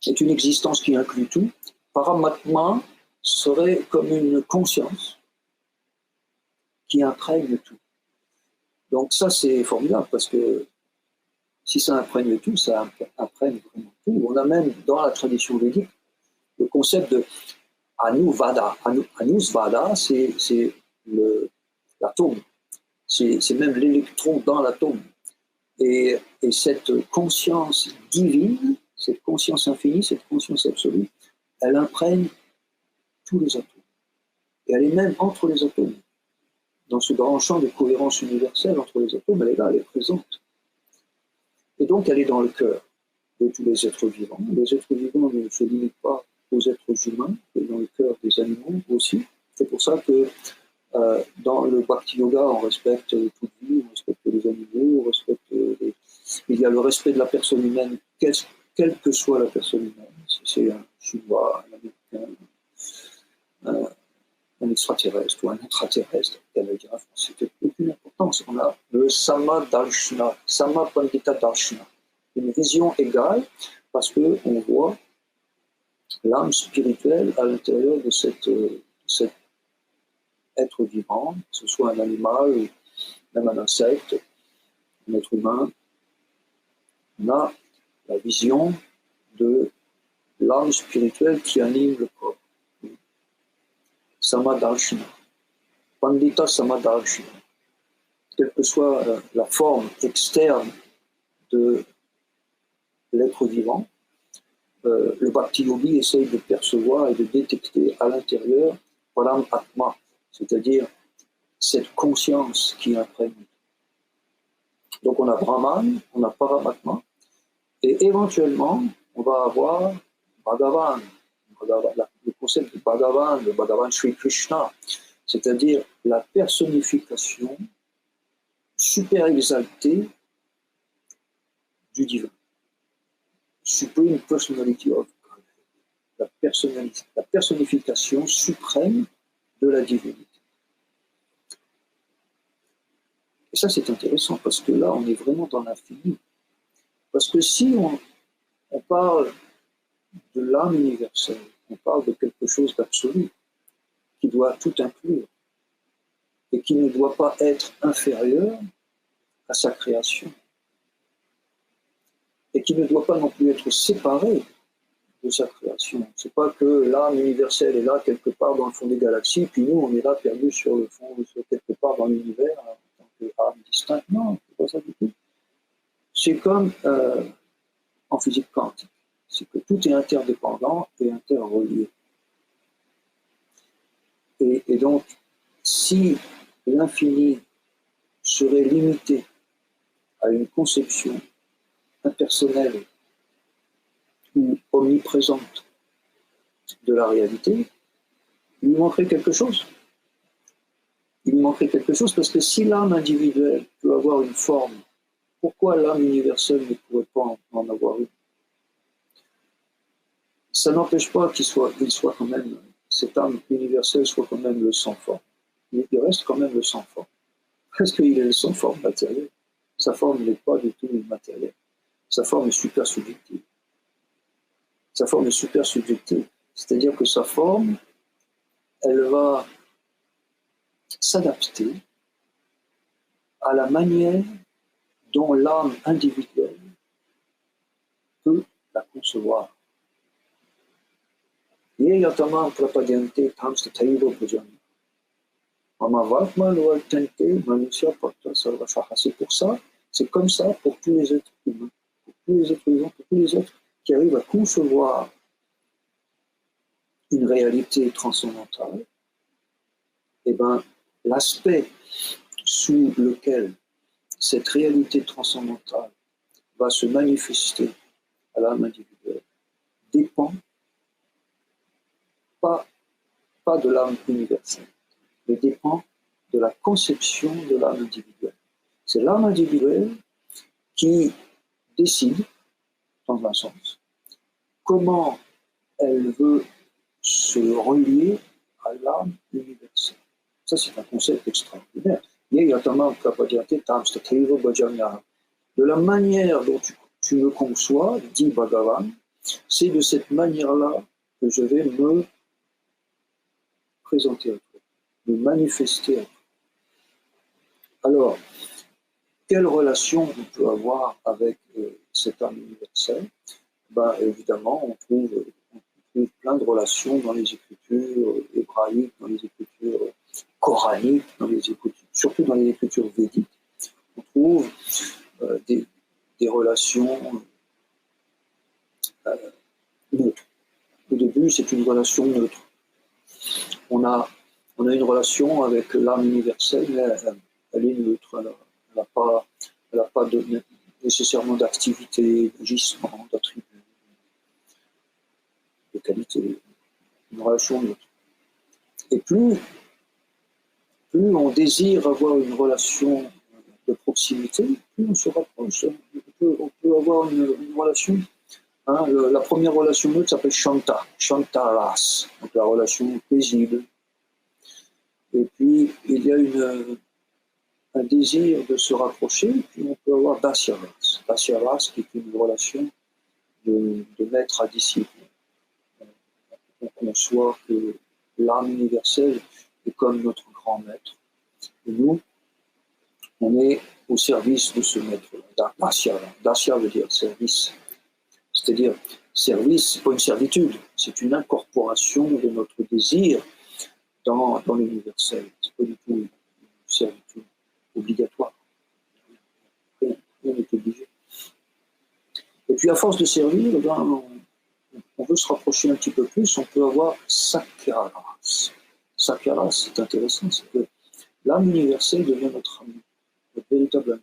existence qui inclut tout, Paramatma serait comme une conscience qui imprègne tout. Donc ça, c'est formidable, parce que si ça imprègne tout, ça imprègne vraiment tout. On a même dans la tradition védique le concept de Anuvada. Anusvada, c'est l'atome. C'est même l'électron dans l'atome. Et cette conscience divine, cette conscience infinie, cette conscience absolue, elle imprègne tous les atomes. Et elle est même entre les atomes. Dans ce grand champ de cohérence universelle entre les atomes, elle est là, elle est présente. Et donc elle est dans le cœur de tous les êtres vivants. Les êtres vivants ne se limitent pas aux êtres humains, mais dans le cœur des animaux aussi. C'est pour ça que dans le Bhakti Yoga, on respecte toute vie, on respecte les animaux, on respecte il y a le respect de la personne humaine, quelle que soit la personne humaine. Si c'est un chinois, un américain, un extraterrestre ou un intraterrestre, c'est aucune importance. On a le Sama Darshana, Sama Pandita Darshana, une vision égale, parce qu'on voit l'âme spirituelle à l'intérieur de cet être vivant, que ce soit un animal ou même un insecte, un être humain. On a la vision de l'âme spirituelle qui anime le corps. Samadarshina. Pandita Samadarshina. Quelle que soit la forme externe de l'être vivant, le Bhakti Yogi essaye de percevoir et de détecter à l'intérieur Param Atma, c'est-à-dire cette conscience qui imprègne. Donc on a Brahman, on a Paramatma, et éventuellement on va avoir Bhagavan, le concept de Bhagavan, le Bhagavan Sri Krishna, c'est-à-dire la personnification super exaltée du divin. Supreme Personality of God. La personnification suprême de la divinité. Et ça, c'est intéressant, parce que là, on est vraiment dans l'infini. Parce que si on parle de l'âme universelle, on parle de quelque chose d'absolu, qui doit tout inclure, et qui ne doit pas être inférieur à sa création, et qui ne doit pas non plus être séparé de sa création. C'est pas que l'âme universelle est là quelque part dans le fond des galaxies, puis nous on est là perdus sur le fond, quelque part dans l'univers, en tant qu'âme distincte. Non, c'est pas ça du tout. C'est comme en physique quantique. C'est que tout est interdépendant et interrelié. Et donc, si l'infini serait limité à une conception impersonnelle ou omniprésente de la réalité, il lui manquerait quelque chose. Il lui manquerait quelque chose, parce que si l'âme individuelle peut avoir une forme, pourquoi l'âme universelle ne pourrait pas en avoir une? Ça n'empêche pas qu'il soit quand même, cette âme universelle soit quand même le sans forme. Il reste quand même le sans forme. Parce qu'il est le sans forme matérielle. Sa forme n'est pas du tout matérielle. Sa forme est super subjective. Sa forme est super subjective. C'est-à-dire que sa forme, elle va s'adapter à la manière dont l'âme individuelle peut la concevoir. C'est pour ça, c'est comme ça pour tous les êtres humains, pour tous les êtres vivants, pour tous les êtres qui arrivent à concevoir une réalité transcendantale. Et bien, l'aspect sous lequel cette réalité transcendantale va se manifester à l'âme individuelle dépend pas de l'âme universelle, mais dépend de la conception de l'âme individuelle. C'est l'âme individuelle qui décide, dans un sens, comment elle veut se relier à l'âme universelle. Ça, c'est un concept extraordinaire. De la manière dont tu me conçois, dit Bhagavan, c'est de cette manière-là que je vais me présenter à toi, me manifester à toi. Alors, quelle relation on peut avoir avec cette âme universelle? Ben, évidemment, on trouve plein de relations dans les écritures hébraïques, dans les écritures coraniques, surtout dans les écritures védiques. On trouve des relations neutres. Au début, c'est une relation neutre. On a une relation avec l'âme universelle, mais elle est neutre. Elle n'a pas nécessairement d'activité, d'agissement, d'attribut, de qualité. Une relation neutre. Et plus on désire avoir une relation de proximité, plus on se rapproche. On peut avoir une relation. Hein, la première relation neutre s'appelle Shanta, Shantaras, donc la relation paisible. Et puis il y a un désir de se rapprocher, puis on peut avoir Dasyaras. Dasyaras qui est une relation de maître à disciple. On conçoit que l'âme universelle est comme notre grand maître. Et nous, on est au service de ce maître-là. Dasya. Dasya veut dire service. C'est-à-dire, service, ce n'est pas une servitude, c'est une incorporation de notre désir dans l'universel. Ce n'est pas du tout une servitude obligatoire. Rien n'est obligé. Et puis, à force de servir, on veut se rapprocher un petit peu plus, on peut avoir Sakyaras. Sakyaras, c'est intéressant, c'est que l'âme universelle devient notre ami, notre véritable ami.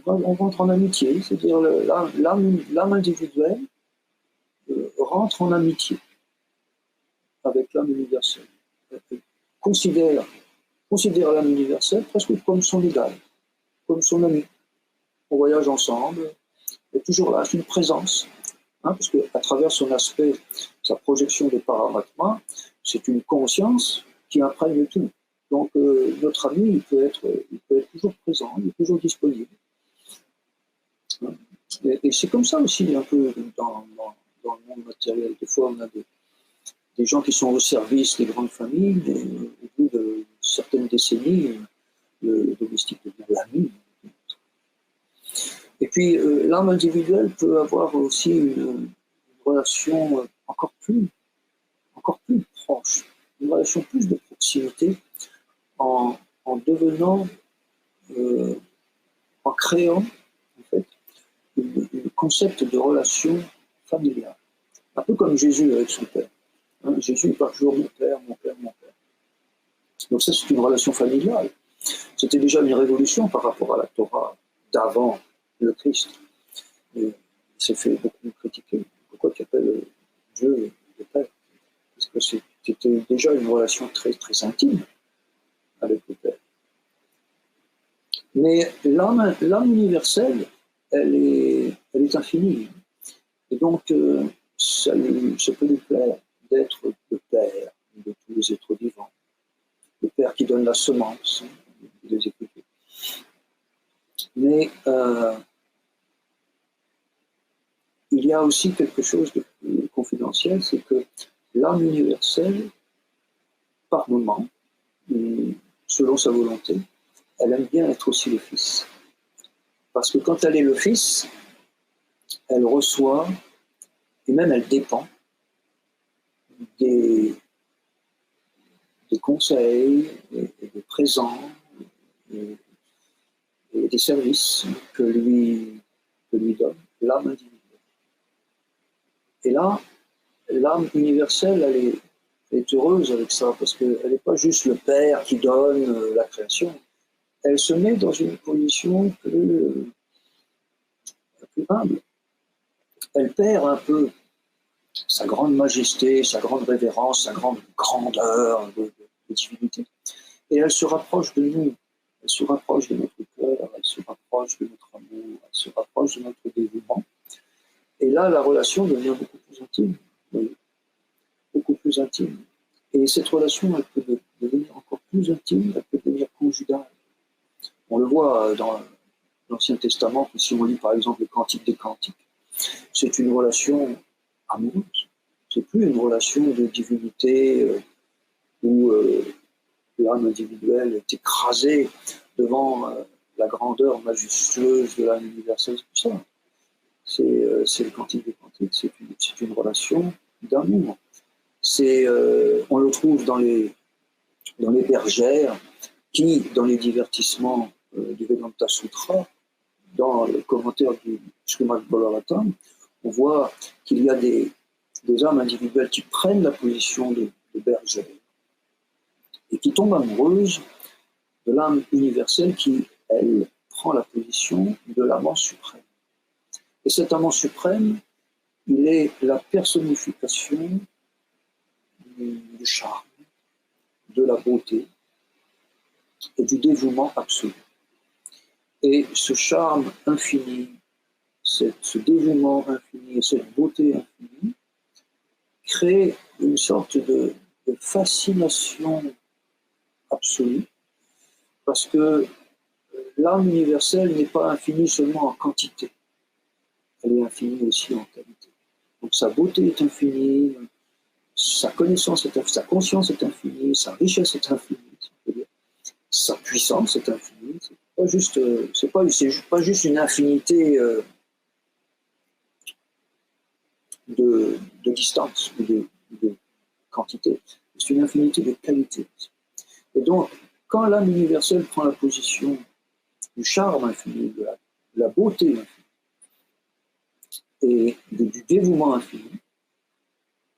On rentre en amitié, c'est-à-dire l'âme individuelle rentre en amitié avec l'âme universelle. Elle considère l'âme universelle presque comme son égal, comme son ami. On voyage ensemble, elle est toujours là, c'est une présence. Hein, parce qu'à travers son aspect, sa projection de Paramatma, c'est une conscience qui imprègne tout. Donc notre ami, il peut être toujours présent, il est toujours disponible. Et c'est comme ça aussi un peu dans le monde matériel. Des fois, on a des gens qui sont au service des grandes familles, mais au bout de certaines décennies, le domestique devient l'ami. Et puis, l'âme individuelle peut avoir aussi une relation encore plus proche, une relation plus de proximité en devenant, en créant, en fait, un concept de relation familiale. Un peu comme Jésus avec son père. Hein, Jésus parle toujours mon père, mon père, mon père. Donc ça, c'est une relation familiale. C'était déjà une révolution par rapport à la Torah d'avant le Christ. Et il s'est fait beaucoup critiquer. Pourquoi tu appelles Dieu le Père? Parce que c'était déjà une relation très, très intime avec le Père. Mais l'âme universelle, elle est infinie. Et donc, ça peut lui plaire d'être le Père de tous les êtres vivants. Le Père qui donne la semence, les Écritures. Mais il y a aussi quelque chose de plus confidentiel, c'est que l'âme universelle, par moment, selon sa volonté, elle aime bien être aussi le Fils. Parce que quand elle est le Fils, elle reçoit, et même elle dépend, des conseils, et des présents, et des services que lui donne l'âme individuelle. Et là, l'âme universelle, elle est heureuse avec ça, parce qu'elle n'est pas juste le Père qui donne la création. Elle se met dans une position plus humble. Elle perd un peu sa grande majesté, sa grande révérence, sa grande grandeur divinité. Et elle se rapproche de nous, elle se rapproche de notre cœur, elle se rapproche de notre amour, elle se rapproche de notre dévouement. Et là, la relation devient beaucoup plus intime, oui, beaucoup plus intime. Et cette relation, elle peut devenir encore plus intime, elle peut devenir conjugale. On le voit dans l'Ancien Testament, si on lit par exemple le Cantique des Cantiques, c'est une relation amoureuse. C'est plus une relation de divinité où l'âme individuelle est écrasée devant la grandeur majestueuse de l'âme universelle. C'est ça. C'est le Cantique des Cantiques, c'est une relation d'amour. On le trouve dans les bergères qui, dans les divertissements du Vedanta Sutra, dans le commentaire du Srimad Bhagavatam, on voit qu'il y a des âmes individuelles qui prennent la position de bergère et qui tombent amoureuses de l'âme universelle qui, elle, prend la position de l'amant suprême. Et cet amant suprême, il est la personnification du charme, de la beauté et du dévouement absolu. Et ce charme infini, ce dévouement infini et cette beauté infinie crée une sorte de fascination absolue, parce que l'âme universelle n'est pas infinie seulement en quantité, elle est infinie aussi en qualité. Donc sa beauté est infinie, sa connaissance est infinie, sa conscience est infinie, sa richesse est infinie, sa puissance est infinie. C'est pas juste une infinité de distance ou de quantité, c'est une infinité de qualité. Et donc, quand l'âme universelle prend la position du charme infini, de la beauté infinie et du dévouement infini,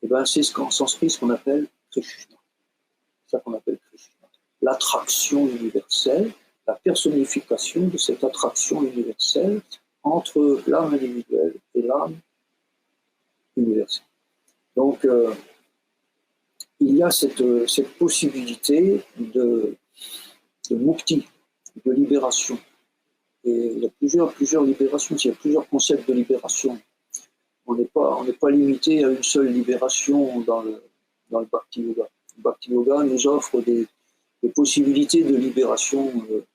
et ben c'est en sanskrit ce qu'on appelle Krishna. C'est ça qu'on appelle Krishna. L'attraction universelle, la personnification de cette attraction universelle entre l'âme individuelle et l'âme universelle. Donc, il y a cette possibilité de mukti, de libération. Et il y a plusieurs libérations, il y a plusieurs concepts de libération. On n'est pas limité à une seule libération dans le Bhakti Yoga. Le Bhakti Yoga nous offre des possibilités de libération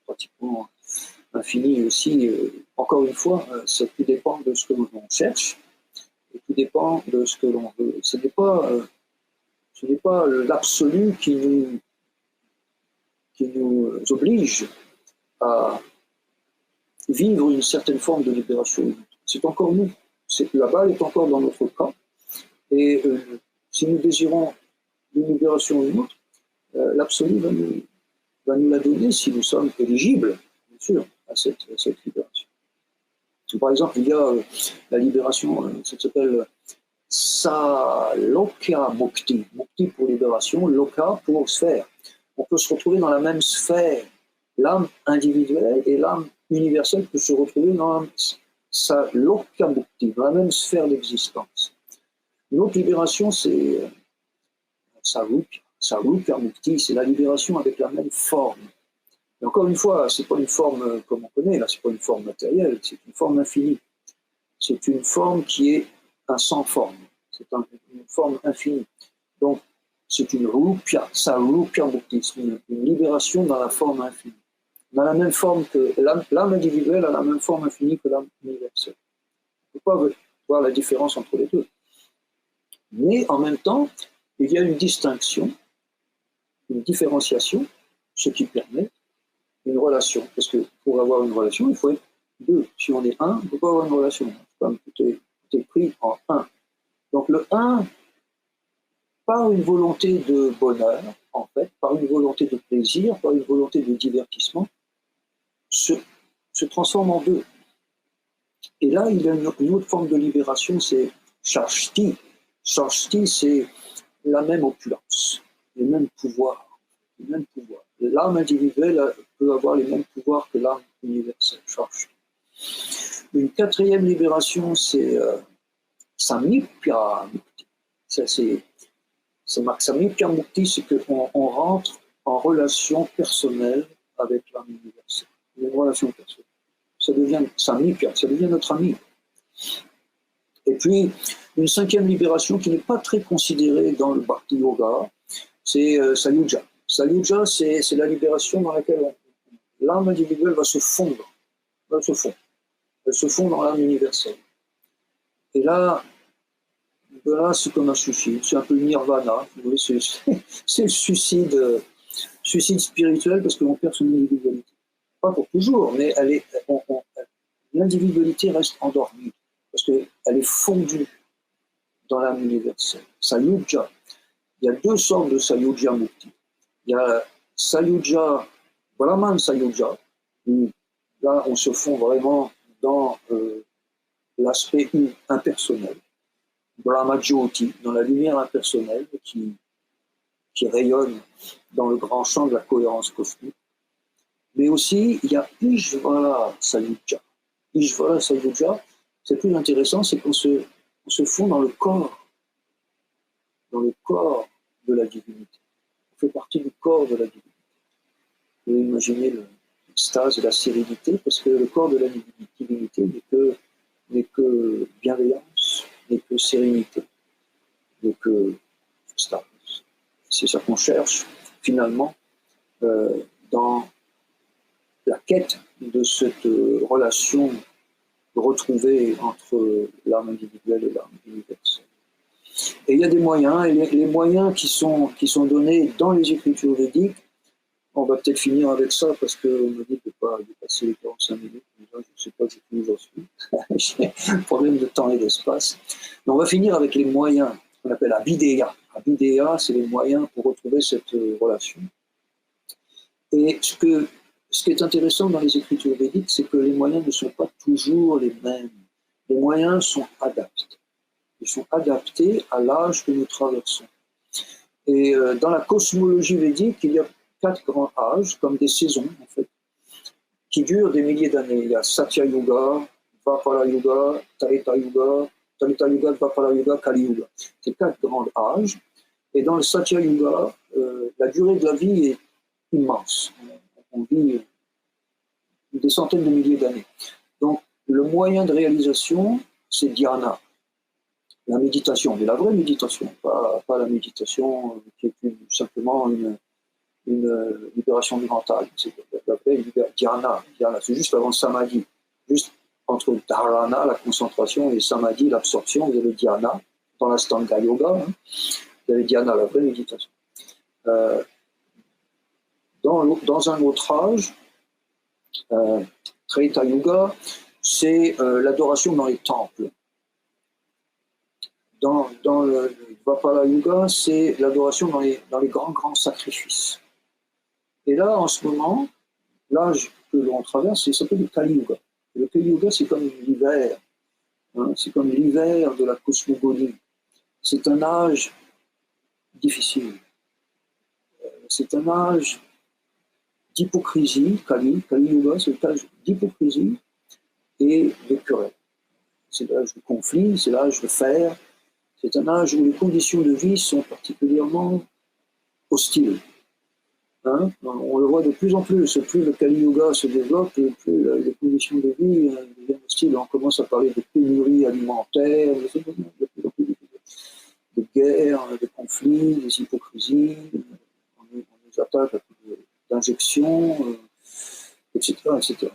pratiquement infinies aussi. Encore une fois, ça tout dépend de ce que l'on cherche, et tout dépend de ce que l'on veut. Ce n'est pas l'absolu qui nous oblige à vivre une certaine forme de libération. C'est encore nous. La balle est encore dans notre camp. Et si nous désirons une libération ou une autre, l'absolu va nous la donner si nous sommes éligibles, bien sûr, à cette libération. Par exemple, il y a la libération, ça s'appelle Salokya Mukti. Mukti pour libération, Loka pour sphère. On peut se retrouver dans la même sphère. L'âme individuelle et l'âme universelle peut se retrouver dans Salokya Mukti, dans la même sphère d'existence. Une autre libération, c'est Sarupya Mukti, c'est la libération avec la même forme. Et encore une fois, ce n'est pas une forme comme on connaît, là, ce n'est pas une forme matérielle, c'est une forme infinie. C'est une forme qui est un sans forme. C'est une forme infinie. Donc, c'est une Rupya, Sarupya Mukti, c'est une libération dans la forme infinie. Dans la même forme que l'âme individuelle a la même forme infinie que l'âme universelle. On ne peut pas voir la différence entre les deux. Mais en même temps, il y a une distinction, une différenciation, ce qui permet une relation. Parce que pour avoir une relation, il faut être deux. Si on est un, on ne peut pas avoir une relation. Tout est pris en un. Donc le un, par une volonté de bonheur, en fait, par une volonté de plaisir, par une volonté de divertissement, se transforme en deux. Et là, il y a une autre forme de libération, c'est Shashti. Shashti, c'est la même opulence, les mêmes pouvoirs. L'âme individuelle peut avoir les mêmes pouvoirs que l'âme universelle. Shashti. Une quatrième libération, c'est Samipya Mukti. Samipya Mukti, c'est qu'on rentre en relation personnelle avec l'âme universelle. Une relation personnelle. Ça devient ça devient notre ami. Et puis, une cinquième libération qui n'est pas très considérée dans le Bhakti Yoga, c'est Sayuja. Sayuja, c'est la libération dans laquelle l'âme individuelle va se fondre. Elle se fond dans l'âme universelle. Et là, de là, c'est comme un suicide, c'est un peu le nirvana. C'est le suicide spirituel parce qu'on perd son individualité. Pas pour toujours, mais l'individualité reste endormie parce qu'elle est fondue dans l'âme universelle. Sayuja. Il y a deux sortes de Sayuja Mukti. Il y a Sayuja, Brahman Sayuja, où là on se fond vraiment dans l'aspect impersonnel. Brahma Jyoti, dans la lumière impersonnelle qui rayonne dans le grand champ de la cohérence cosmique. Mais aussi, il y a Ishvara Sayuja. Ishvara Sayuja, c'est plus intéressant, c'est qu'on se fond dans le corps de la divinité. On fait partie du corps de la divinité. Vous pouvez imaginer l'extase et la sérénité, parce que le corps de la divinité n'est que bienveillance, n'est que sérénité, n'est que extase. C'est ça qu'on cherche, finalement, dans la quête de cette relation retrouvée entre l'âme individuelle et l'âme universelle. Et il y a des moyens, et les moyens qui sont donnés dans les écritures védiques, on va peut-être finir avec ça parce qu'on me dit de ne pas dépasser les 45 minutes. Je ne sais pas où j'en suis. J'ai un problème de temps et d'espace. Mais on va finir avec les moyens qu'on appelle Abhideya. Abhideya, c'est les moyens pour retrouver cette relation. Et ce qui est intéressant dans les écritures védiques, c'est que les moyens ne sont pas toujours les mêmes. Les moyens sont adaptés. Ils sont adaptés à l'âge que nous traversons. Et dans la cosmologie védique, il y a 4 grands âges, comme des saisons, en fait, qui durent des milliers d'années. Il y a Satya Yuga, Dvapara Yuga, Treta Yuga, Dvapara Yuga, Kali Yuga. C'est 4 grands âges. Et dans le Satya Yuga, la durée de la vie est immense. On vit des centaines de milliers d'années. Donc, le moyen de réalisation, c'est dhyana, la méditation, mais la vraie méditation, pas la méditation qui est simplement une libération du mental. C'est la vraie dhyana. C'est juste avant le samadhi. Juste entre dharana, la concentration, et samadhi, l'absorption, il y a le dhyana. Dans l'Astanga Yoga, il y a le dhyana, la vraie méditation. Dans un autre âge, Treta Yuga, c'est l'adoration dans les temples. Dans le Dvapara Yuga, c'est l'adoration dans les grands sacrifices. Et là, en ce moment, l'âge que l'on traverse, ça s'appelle le Kali Yuga. Le Kali Yuga, c'est comme l'hiver. Hein, c'est comme l'hiver de la cosmogonie. C'est un âge difficile. C'est un âge d'hypocrisie, Kali Yuga, c'est l'âge d'hypocrisie et de querelle. C'est l'âge de conflit, c'est l'âge de fer. C'est un âge où les conditions de vie sont particulièrement hostiles. Hein? On le voit de plus en plus. Plus le Kali Yuga se développe, plus les conditions de vie deviennent hostiles. On commence à parler de pénurie alimentaire, de plus en plus de guerres, de conflits, des hypocrisies. On nous attaque à coups d'injections, etc., etc.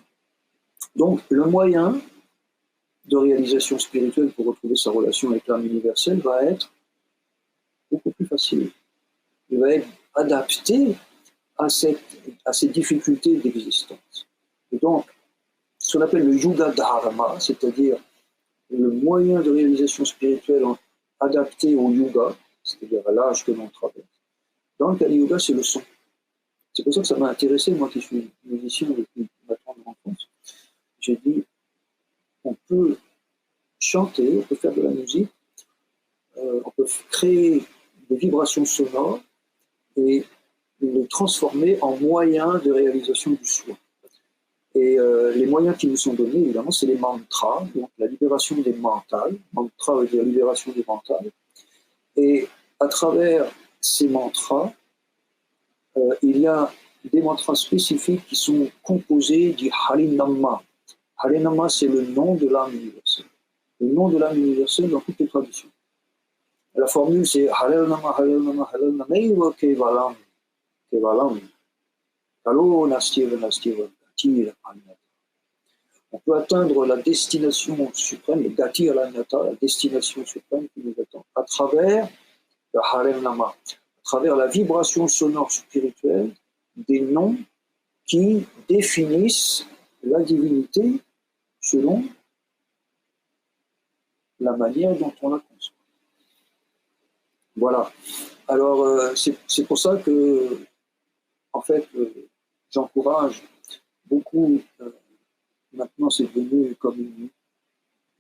Donc, le moyen de réalisation spirituelle pour retrouver sa relation avec l'âme universelle va être beaucoup plus facile. Il va être adapté à ces difficultés d'existence. Et donc, ce qu'on appelle le Yuga Dharma, c'est-à-dire le moyen de réalisation spirituelle adapté au Yuga, c'est-à-dire à l'âge que l'on traverse. Dans le Kali Yuga, c'est le son. C'est pour ça que ça m'a intéressé, moi qui suis musicien depuis ma tendre enfance. J'ai dit, on peut chanter, on peut faire de la musique, on peut créer des vibrations sonores et les transformer en moyens de réalisation du soi. Et les moyens qui nous sont donnés, évidemment, c'est les mantras, donc la libération des mentales. Mantra veut dire libération des mentales. Et à travers ces mantras, il y a des mantras spécifiques qui sont composés du Harinama. Harinama, c'est le nom de l'âme universelle. Le nom de l'âme universelle dans toutes les traditions. La formule, c'est Harinama, Harinama, Harinama, Eva Kevalam, Kevalam, Kalo Nastiva, Nastiva, Gati Alanyata. On peut atteindre la destination suprême, le Gati Alanyata, la destination suprême qui nous attend, à travers le Harinama, à travers la vibration sonore spirituelle des noms qui définissent la divinité selon la manière dont on la conçoit. Voilà. Alors, c'est pour ça que, en fait, j'encourage beaucoup, maintenant c'est devenu comme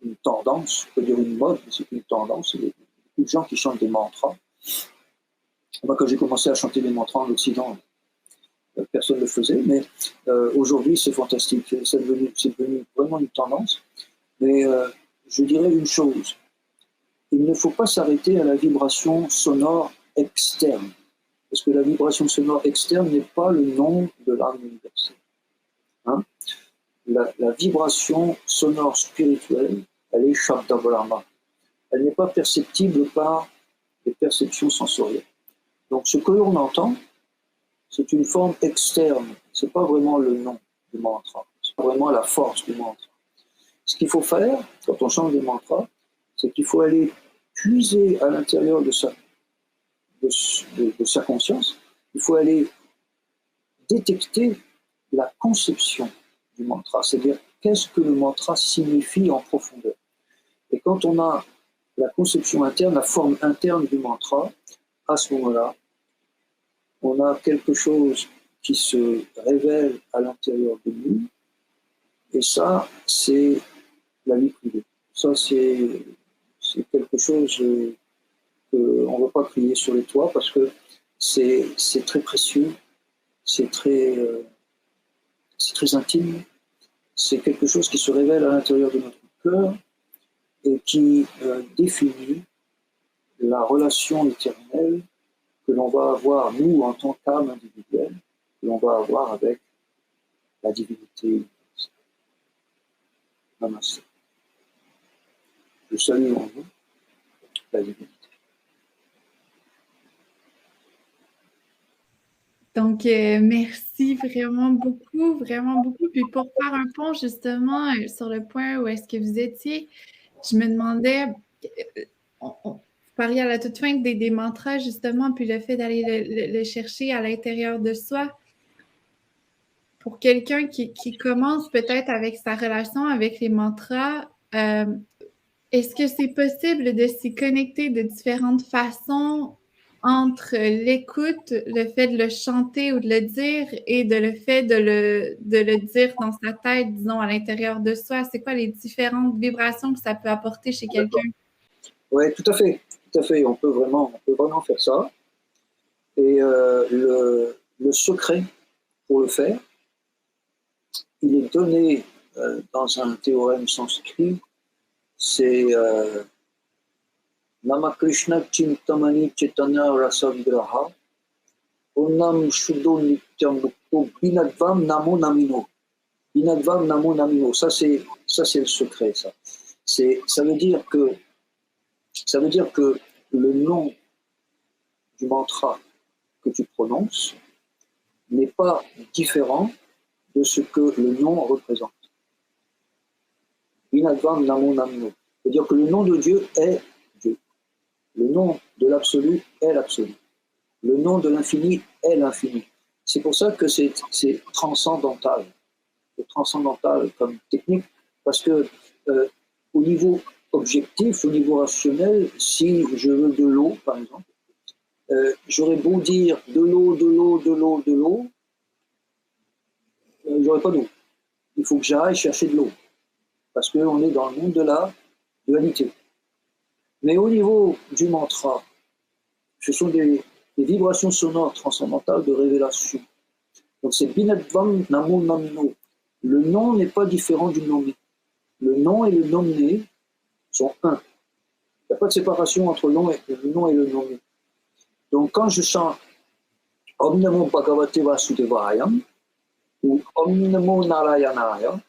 une tendance, on peut dire une mode, mais c'est une tendance, il y a beaucoup de gens qui chantent des mantras. Moi, quand j'ai commencé à chanter des mantras en Occident, personne ne le faisait, mais aujourd'hui c'est fantastique, c'est devenu vraiment une tendance. Mais je dirais une chose, il ne faut pas s'arrêter à la vibration sonore externe, parce que la vibration sonore externe n'est pas le nom de l'âme universelle. Hein? La vibration sonore spirituelle, elle est Shabdabrahma. Elle n'est pas perceptible par les perceptions sensorielles. Donc ce que l'on entend, c'est une forme externe, ce n'est pas vraiment le nom du mantra, ce n'est pas vraiment la force du mantra. Ce qu'il faut faire, quand on chante des mantras, c'est qu'il faut aller puiser à l'intérieur de sa conscience, il faut aller détecter la conception du mantra, c'est-à-dire qu'est-ce que le mantra signifie en profondeur. Et quand on a la conception interne, la forme interne du mantra, à ce moment-là, on a quelque chose qui se révèle à l'intérieur de nous, et ça, c'est la vie privée. Ça, c'est quelque chose qu'on ne va pas crier sur les toits, parce que c'est très précieux, c'est très intime, c'est quelque chose qui se révèle à l'intérieur de notre cœur et qui définit la relation éternelle que l'on va avoir, nous, en tant qu'âme individuelle, que l'on va avoir avec la divinité. Namaste. Je salue en vous la divinité. Donc, merci vraiment beaucoup, vraiment beaucoup. Puis pour faire un pont justement sur le point où est-ce que vous étiez, je me demandais, vous parliez à la toute fin des mantras justement, puis le fait d'aller le chercher à l'intérieur de soi. Pour quelqu'un qui commence peut-être avec sa relation avec les mantras, est-ce que c'est possible de s'y connecter de différentes façons entre l'écoute, le fait de le chanter ou de le dire et le fait de le dire dans sa tête, disons, à l'intérieur de soi? C'est quoi les différentes vibrations que ça peut apporter chez quelqu'un? Oui, tout à fait. Tout à fait. On peut vraiment faire ça. Et le secret pour le faire, il est donné dans un théorème sanskrit, c'est Nama Krishna Chintamani Chaitanya Rasa Vigraha Onam Shuddho Nityam Mukto Binadvam Namo Namino. Binadvam Namo Namino. Ça c'est le secret. Ça veut dire que le nom du mantra que tu prononces n'est pas différent de ce que le nom représente. Binadvam Namo Namino. C'est-à-dire que le nom de Dieu est Dieu. Le nom de l'absolu est l'absolu. Le nom de l'infini est l'infini. C'est pour ça que c'est transcendantal. C'est transcendantal comme technique, parce que au niveau objectif, au niveau rationnel, si je veux de l'eau, par exemple, j'aurais beau dire de l'eau, j'aurais pas d'eau. Il faut que j'aille chercher de l'eau, parce qu'on est dans le monde de la dualité. Mais au niveau du mantra, ce sont des vibrations sonores transcendantales de révélation. Donc c'est Binadvam Namo Namino. Le nom n'est pas différent du nommé. Le nom et le nommé sont un. Il n'y a pas de séparation entre le nom et le nommé. Donc quand je chante Om Namo Bhagavate Vasudevaya, ou Om Namo Narayanaya,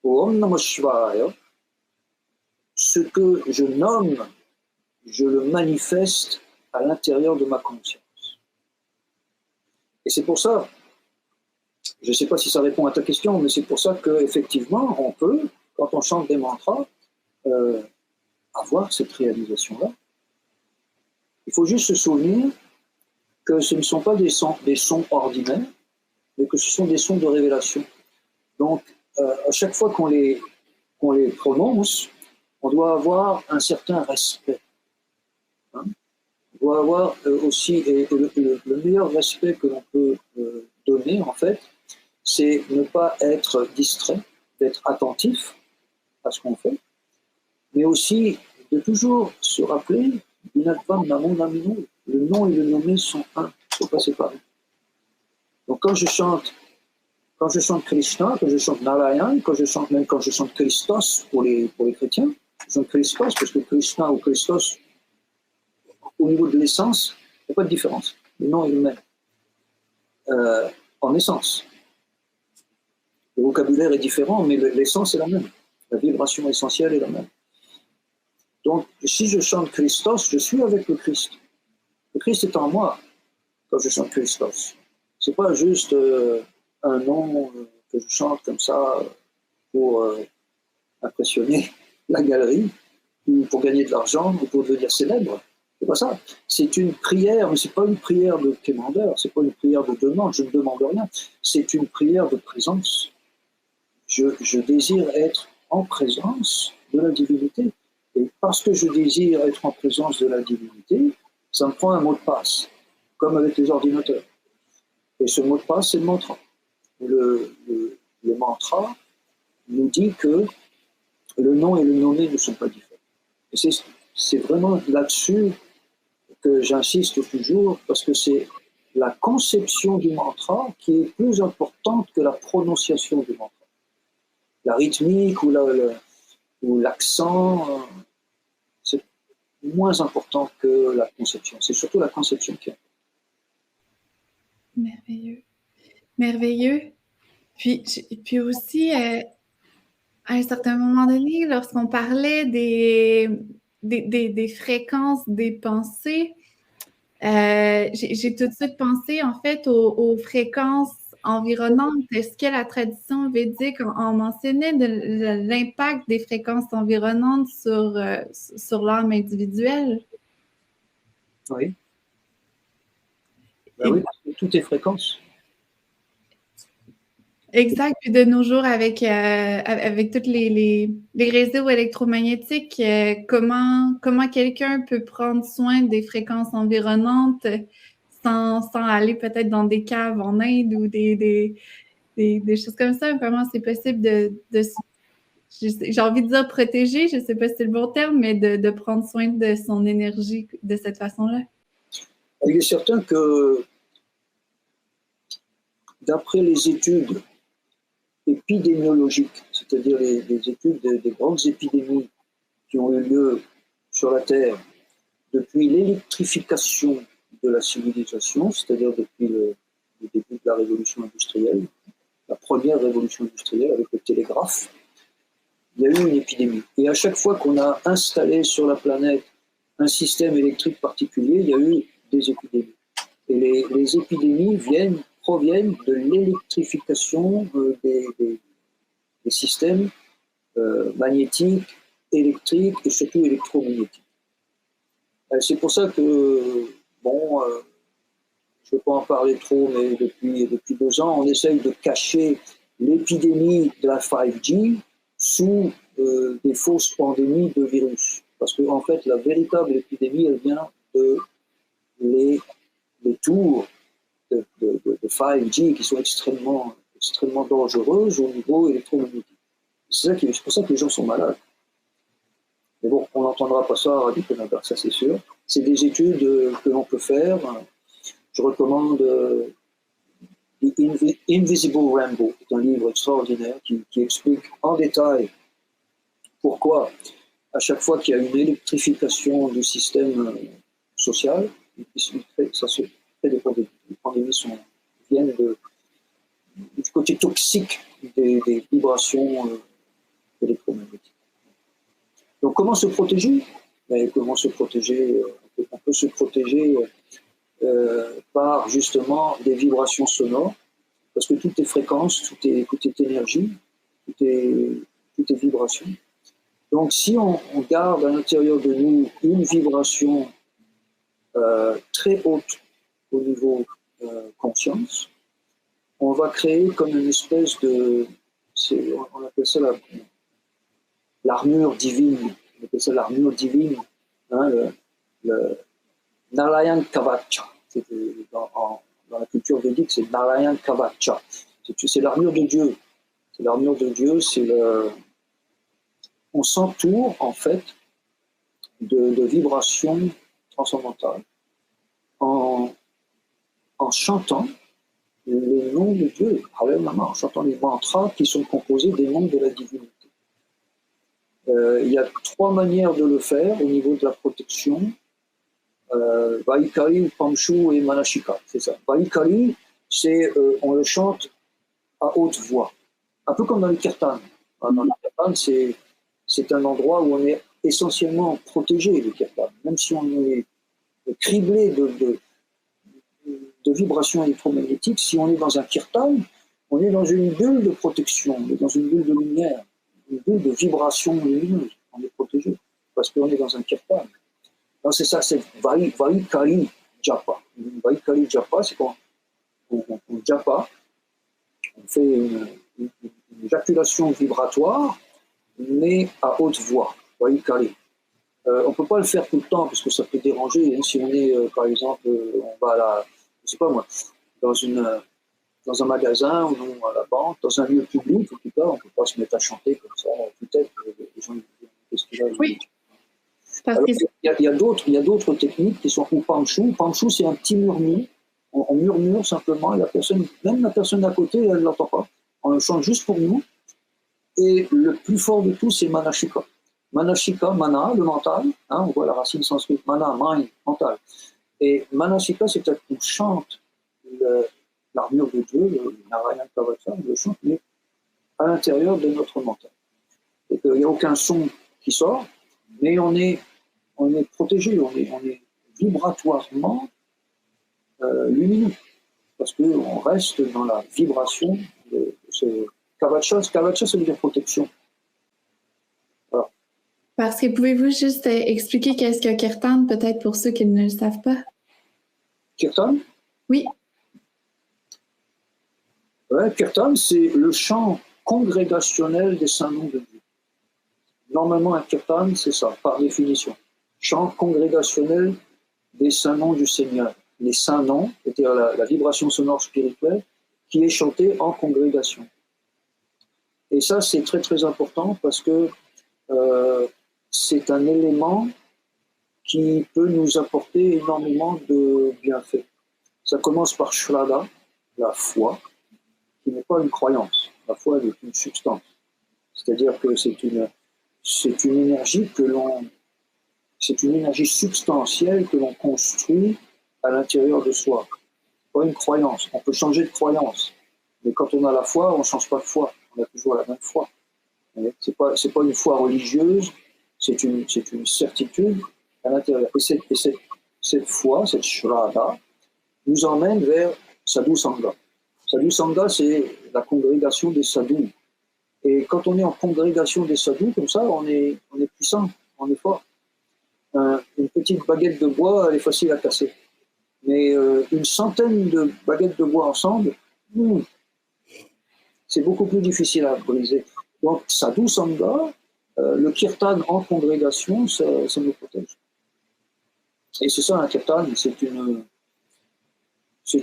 ou Om Namo Shivaya, ce que je nomme, je le manifeste à l'intérieur de ma conscience. Et c'est pour ça, je ne sais pas si ça répond à ta question, mais c'est pour ça qu'effectivement, on peut, quand on chante des mantras, avoir cette réalisation-là. Il faut juste se souvenir que ce ne sont pas des sons ordinaires, mais que ce sont des sons de révélation. Donc, à chaque fois qu'on les prononce, on doit avoir un certain respect. Hein? On doit avoir aussi, et le meilleur respect que l'on peut donner, en fait, c'est ne pas être distrait, d'être attentif à ce qu'on fait, mais aussi de toujours se rappeler Vinatvam Namo Namino. Le nom et le nommé sont un, il ne faut pas séparer. Donc quand je chante Krishna, quand je chante Narayan, même quand je chante Christos pour les chrétiens, je chante Christos parce que Krishna ou Christos, au niveau de l'essence, il n'y a pas de différence. Le nom est le même. En essence. Le vocabulaire est différent, mais l'essence est la même. La vibration essentielle est la même. Donc, si je chante Christos, je suis avec le Christ. Le Christ est en moi quand je chante Christos. Ce n'est pas juste un nom que je chante comme ça pour impressionner la galerie, ou pour gagner de l'argent, ou pour devenir célèbre. C'est pas ça. C'est une prière, mais c'est pas une prière de quémandeur, c'est pas une prière de demande, je ne demande rien. C'est une prière de présence. Je désire être en présence de la divinité. Et parce que je désire être en présence de la divinité, ça me prend un mot de passe, comme avec les ordinateurs. Et ce mot de passe, c'est le mantra. Le mantra nous dit que le nom et le nommé ne sont pas différents. Et c'est vraiment là-dessus que j'insiste toujours, parce que c'est la conception du mantra qui est plus importante que la prononciation du mantra. La rythmique ou l'accent, c'est moins important que la conception. C'est surtout la conception qui est. Merveilleux. Merveilleux. Puis aussi, à un certain moment donné, lorsqu'on parlait des fréquences des pensées, j'ai tout de suite pensé en fait aux fréquences environnantes. Est-ce que la tradition védique en mentionnait l'impact des fréquences environnantes sur l'âme individuelle? Oui. Ben oui, parce que tout est fréquence. Exact. Puis de nos jours, avec tous les réseaux électromagnétiques, comment quelqu'un peut prendre soin des fréquences environnantes sans aller peut-être dans des caves en Inde ou des choses comme ça? Comment c'est possible j'ai envie de dire protéger, je ne sais pas si c'est le bon terme, mais de prendre soin de son énergie de cette façon-là? Il est certain que, d'après les études épidémiologiques, c'est-à-dire les études des grandes épidémies qui ont eu lieu sur la Terre depuis l'électrification de la civilisation, c'est-à-dire depuis le début de la révolution industrielle, la première révolution industrielle avec le télégraphe, il y a eu une épidémie. Et à chaque fois qu'on a installé sur la planète un système électrique particulier, il y a eu des épidémies. Et les épidémies proviennent de l'électrification des systèmes magnétiques, électriques et surtout électromagnétiques. C'est pour ça que, je ne veux pas en parler trop, mais depuis 2 ans, on essaye de cacher l'épidémie de la 5G sous des fausses pandémies de virus. Parce qu'en fait, la véritable épidémie, elle vient de les tours de 5G qui sont extrêmement dangereuses au niveau électromagnétique. C'est pour ça que les gens sont malades. Mais bon, on n'entendra pas ça à Radio-Canada, ça c'est sûr. C'est des études que l'on peut faire. Je recommande The Invisible Rainbow, qui est un livre extraordinaire qui explique en détail pourquoi, à chaque fois qu'il y a une électrification du système social, ça très des pandémies. Les pandémies viennent du côté toxique des vibrations électromagnétiques. Donc comment se protéger? Comment se protéger? On peut se protéger par justement des vibrations sonores, parce que tout est fréquence, tout est énergie, tout est vibration. Donc si on garde à l'intérieur de nous une vibration très haute au niveau conscience, on va créer comme une espèce de, on appelle ça l'armure divine, on appelle ça l'armure divine, hein, le Narayan Kavacha. Dans la culture védique, c'est Narayan Kavacha. C'est l'armure de Dieu. C'est l'armure de Dieu, on s'entoure en fait de vibrations transcendantales en chantant les noms de Dieu, en chantant les mantras qui sont composés des noms de la divinité. Il y a 3 manières de le faire au niveau de la protection. Vaikari, Pamshu et Manashika, c'est ça. Vaikari, c'est on le chante à haute voix, un peu comme dans les kirtans. Dans les kirtans, c'est un endroit où on est essentiellement protégé, les kirtans. Même si on est criblé de vibrations électromagnétiques, si on est dans un kirtan, on est dans une bulle de protection, on est dans une bulle de lumière, une bulle de vibration lumineuse. On est protégé parce qu'on est dans un kirtan. Donc c'est ça, c'est Vaikari Japa. Vaikari Japa, c'est quand on japa, on fait une éjaculation vibratoire, mais à haute voix. Vaikari. On ne peut pas le faire tout le temps parce que ça peut déranger. Hein, si on est, par exemple, on va je sais pas moi, dans un magasin ou à la banque, dans un lieu public, en tout cas, on ne peut pas se mettre à chanter comme ça. Peut-être que les gens disent qu'est-ce que oui. Alors, il y a d'autres techniques qui sont ou Pamshu. Pamshu, c'est un petit murmure. On murmure simplement et même la personne à côté, elle ne l'entend pas. On le chante juste pour nous. Et le plus fort de tout, c'est Manashika. Manashika, mana, le mental. Hein, on voit la racine sanskrit. Mana, mind, mental. Et Manashika, c'est qu'on chante l'armure de Dieu, le Narayan Kavacha, on le chante, mais à l'intérieur de notre mental. Et qu'il n'y a aucun son qui sort, mais on est protégé, on est vibratoirement lumineux, parce qu'on reste dans la vibration de ce Kavacha. Kavacha, ça veut dire protection. Voilà. Parce que pouvez-vous juste expliquer qu'est-ce que Kirtan, peut-être pour ceux qui ne le savent pas? Kirtan? Oui. Ouais, Kirtan, c'est le chant congrégationnel des saints noms de Dieu. Normalement, un Kirtan, c'est ça, par définition. Chant congrégationnel des saints noms du Seigneur. Les saints noms, c'est-à-dire la vibration sonore spirituelle, qui est chantée en congrégation. Et ça, c'est très très important parce que c'est un élément qui peut nous apporter énormément de bienfaits. Ça commence par Shraddha, la foi, qui n'est pas une croyance. La foi, elle est une substance. C'est-à-dire que c'est une énergie c'est une énergie substantielle que l'on construit à l'intérieur de soi. Pas une croyance. On peut changer de croyance. Mais quand on a la foi, on ne change pas de foi. On a toujours la même foi. C'est pas une foi religieuse, c'est une certitude à l'intérieur. Et cette foi, cette Shraddha, nous emmène vers Sadhu Sangha. Sadhu Sangha, c'est la congrégation des sadhus. Et quand on est en congrégation des sadhus, comme ça, on est puissant, on est fort. Une petite baguette de bois, elle est facile à casser. Mais une centaine de baguettes de bois ensemble, c'est beaucoup plus difficile à briser. Donc, Sadhu Sangha, le kirtan en congrégation, ça nous protège. Et c'est ça, un kirtan, c'est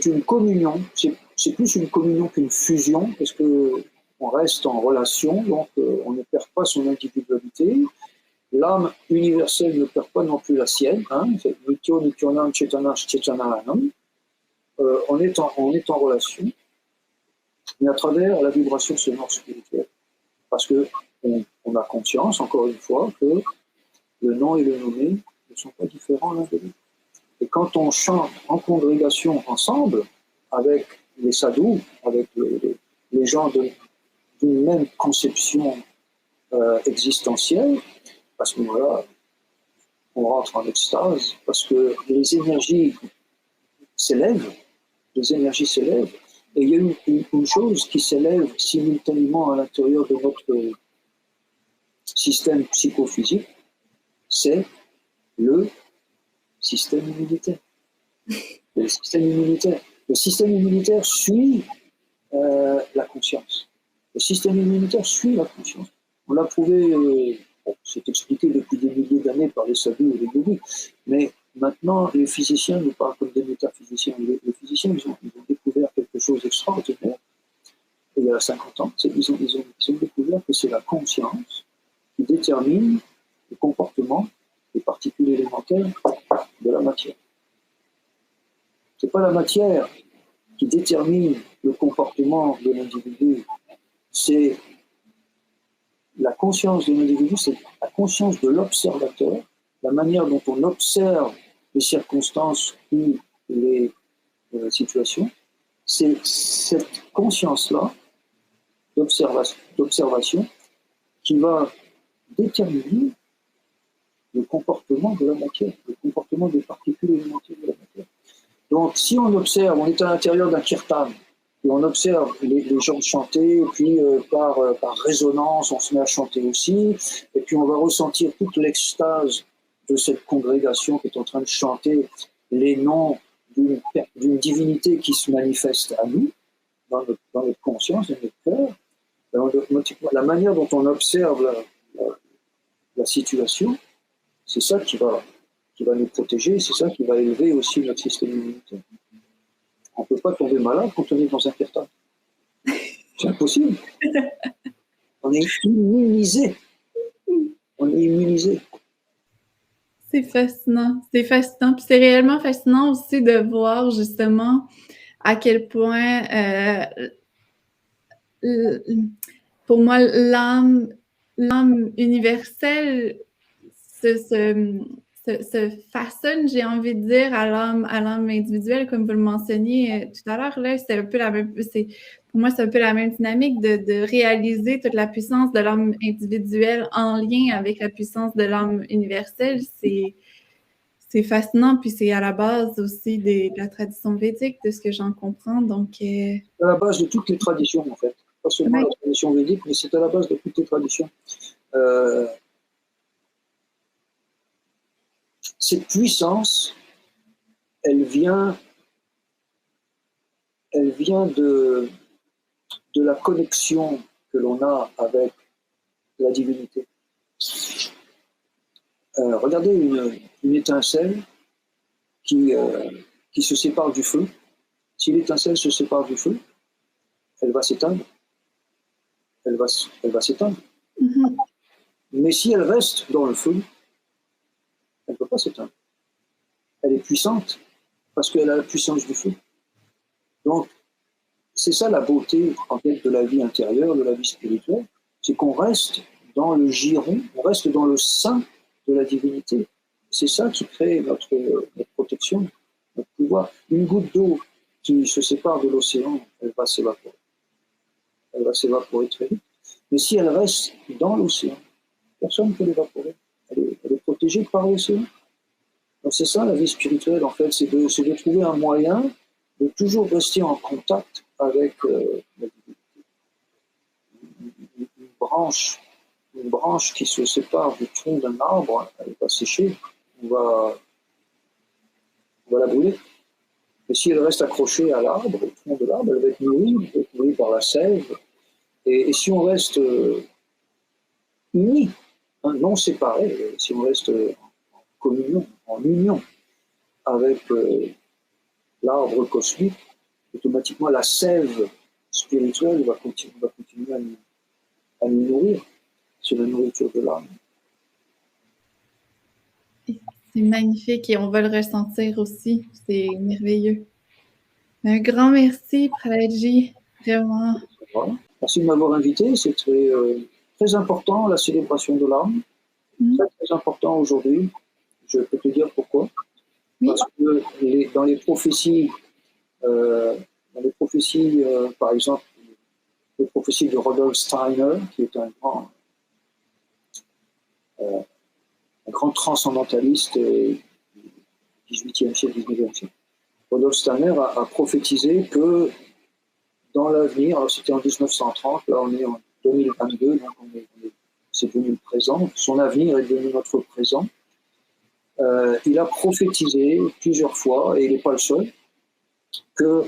une communion. C'est plus une communion qu'une fusion, parce qu'on reste en relation, donc on ne perd pas son individualité. L'âme universelle ne perd pas non plus la sienne. Hein, Nityo Nityonam Chetana Chetananam. On est en relation, mais à travers la vibration sonore spirituelle. Parce qu'on a conscience, encore une fois, que le nom et le nommé ne sont pas différents l'un de l'autre. Et quand on chante en congrégation ensemble, avec les sadhus, avec les gens d'une même conception existentielle, à ce moment-là, on rentre en extase parce que les énergies s'élèvent, et il y a une chose qui s'élève simultanément à l'intérieur de notre système psychophysique, c'est le système immunitaire. Le système immunitaire suit la conscience. Le système immunitaire suit la conscience. On l'a prouvé, c'est expliqué depuis des milliers d'années par les sadhus et les yogis, mais maintenant les physiciens nous parlent comme des métaphysiciens. Les physiciens, ils ont découvert quelque chose d'extraordinaire il y a 50 ans. Ils ont découvert que c'est la conscience qui détermine le comportement des particules élémentaires de la matière. Ce n'est pas la matière qui détermine le comportement de l'individu, c'est la conscience de l'individu, c'est la conscience de l'observateur, la manière dont on observe les circonstances ou les situations. C'est cette conscience-là d'observation qui va déterminer le comportement de la matière, le comportement des particules élémentaires de la matière. Donc, si on observe, on est à l'intérieur d'un kirtan, et on observe les gens chanter, et puis par résonance, on se met à chanter aussi, et puis on va ressentir toute l'extase de cette congrégation qui est en train de chanter les noms d'une divinité qui se manifeste à nous, dans notre conscience, dans notre cœur. La manière dont on observe la situation, c'est ça qui va nous protéger, c'est ça qui va élever aussi notre système immunitaire. On ne peut pas tomber malade quand on est dans un kirtan. C'est impossible. On est immunisé. C'est fascinant. C'est fascinant. Puis c'est réellement fascinant aussi de voir justement à quel point, pour moi, l'âme universelle se façonne, j'ai envie de dire, à l'âme individuelle, comme vous le mentionniez tout à l'heure. Là, c'est un peu la même, pour moi, c'est un peu la même dynamique de réaliser toute la puissance de l'âme individuelle en lien avec la puissance de l'âme universelle. C'est fascinant, puis c'est à la base aussi de la tradition védique, de ce que j'en comprends. Donc, c'est à la base de toutes les traditions, en fait. Pas seulement la tradition védique, mais c'est à la base de toutes les traditions. Cette puissance, elle vient de la connexion que l'on a avec la divinité. Regardez une étincelle qui se sépare du feu. Si l'étincelle se sépare du feu, elle va s'éteindre. Elle va s'éteindre. Mm-hmm. Mais si elle reste dans le feu, elle ne peut pas s'éteindre. Elle est puissante parce qu'elle a la puissance du feu. Donc, c'est ça la beauté en fait de la vie intérieure, de la vie spirituelle, c'est qu'on reste dans le giron, on reste dans le sein de la divinité. C'est ça qui crée notre protection, notre pouvoir. Une goutte d'eau qui se sépare de l'océan, elle va s'évaporer. Elle va s'évaporer très vite. Mais si elle reste dans l'océan, personne ne peut l'évaporer. Elle est protégée par l'océan. Donc c'est ça la vie spirituelle en fait, c'est de trouver un moyen de toujours rester en contact avec la divinité. Une branche qui se sépare du tronc d'un arbre, elle va sécher, on va la brûler. Mais si elle reste accrochée à l'arbre, au tronc de l'arbre, elle va être nourrie par la sève. Et si on reste unis, non séparés, si on reste en union avec l'arbre cosmique, automatiquement la sève spirituelle va continuer à nous nourrir. C'est la nourriture de l'âme. C'est magnifique et on va le ressentir aussi. C'est merveilleux. Un grand merci, Prahlad-ji. Vraiment. Voilà. Merci de m'avoir invité. C'est très important, la célébration de l'âme. Très important aujourd'hui. Je peux te dire pourquoi. Oui. Parce que dans les prophéties, par exemple, les prophéties de Rudolf Steiner, qui est un grand transcendentaliste du XVIIIe siècle, XIXe siècle. Rudolf Steiner a prophétisé que dans l'avenir, alors c'était en 1930, là on est en 2022, donc c'est devenu le présent, son avenir est devenu notre présent. Il a prophétisé plusieurs fois, et il n'est pas le seul, que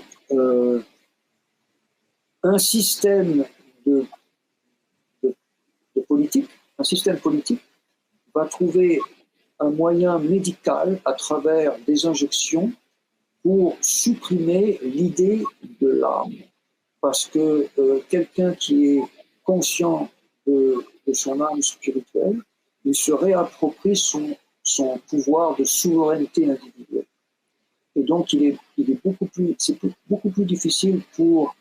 un système de politique, un système politique va trouver un moyen médical à travers des injections pour supprimer l'idée de l'âme. Parce que quelqu'un qui est conscient de son âme spirituelle, il se réapproprie son pouvoir de souveraineté individuelle. Et donc, c'est beaucoup plus difficile pour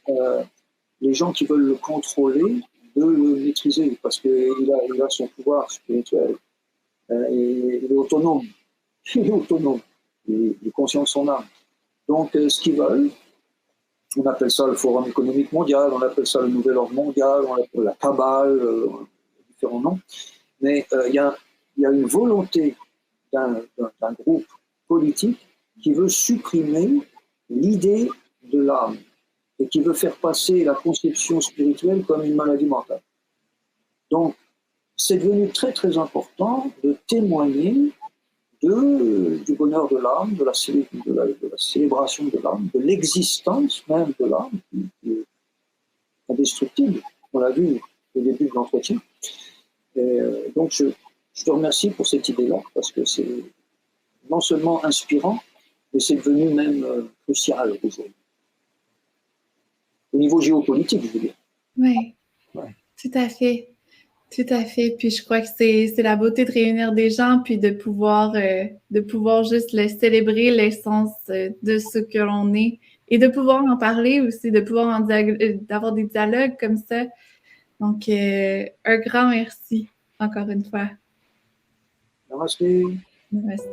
les gens qui veulent le contrôler de le maîtriser, parce qu'il a son pouvoir spirituel. Et il est autonome. Il est autonome. Il est conscient de son âme. Donc, ce qu'ils veulent, on appelle ça le Forum économique mondial, on appelle ça le Nouvel Ordre mondial, on appelle la Kabbale, différents noms. Mais il y a une volonté d'un groupe politique qui veut supprimer l'idée de l'âme et qui veut faire passer la conception spirituelle comme une maladie mentale. Donc, c'est devenu très très important de témoigner du bonheur de l'âme, de la célébration de l'âme, de l'existence même de l'âme, qui est indestructible. On l'a vu au début de l'entretien. Et donc, je te remercie pour cette idée-là, parce que c'est non seulement inspirant, mais c'est devenu même crucial aujourd'hui. Au niveau géopolitique, je veux dire. Oui, ouais. Tout à fait. Tout à fait. Puis je crois que c'est la beauté de réunir des gens, puis de pouvoir juste le célébrer l'essence de ce que l'on est et de pouvoir en parler aussi, de pouvoir d'avoir des dialogues comme ça. Donc, un grand merci, encore une fois. Namaste. Namaste.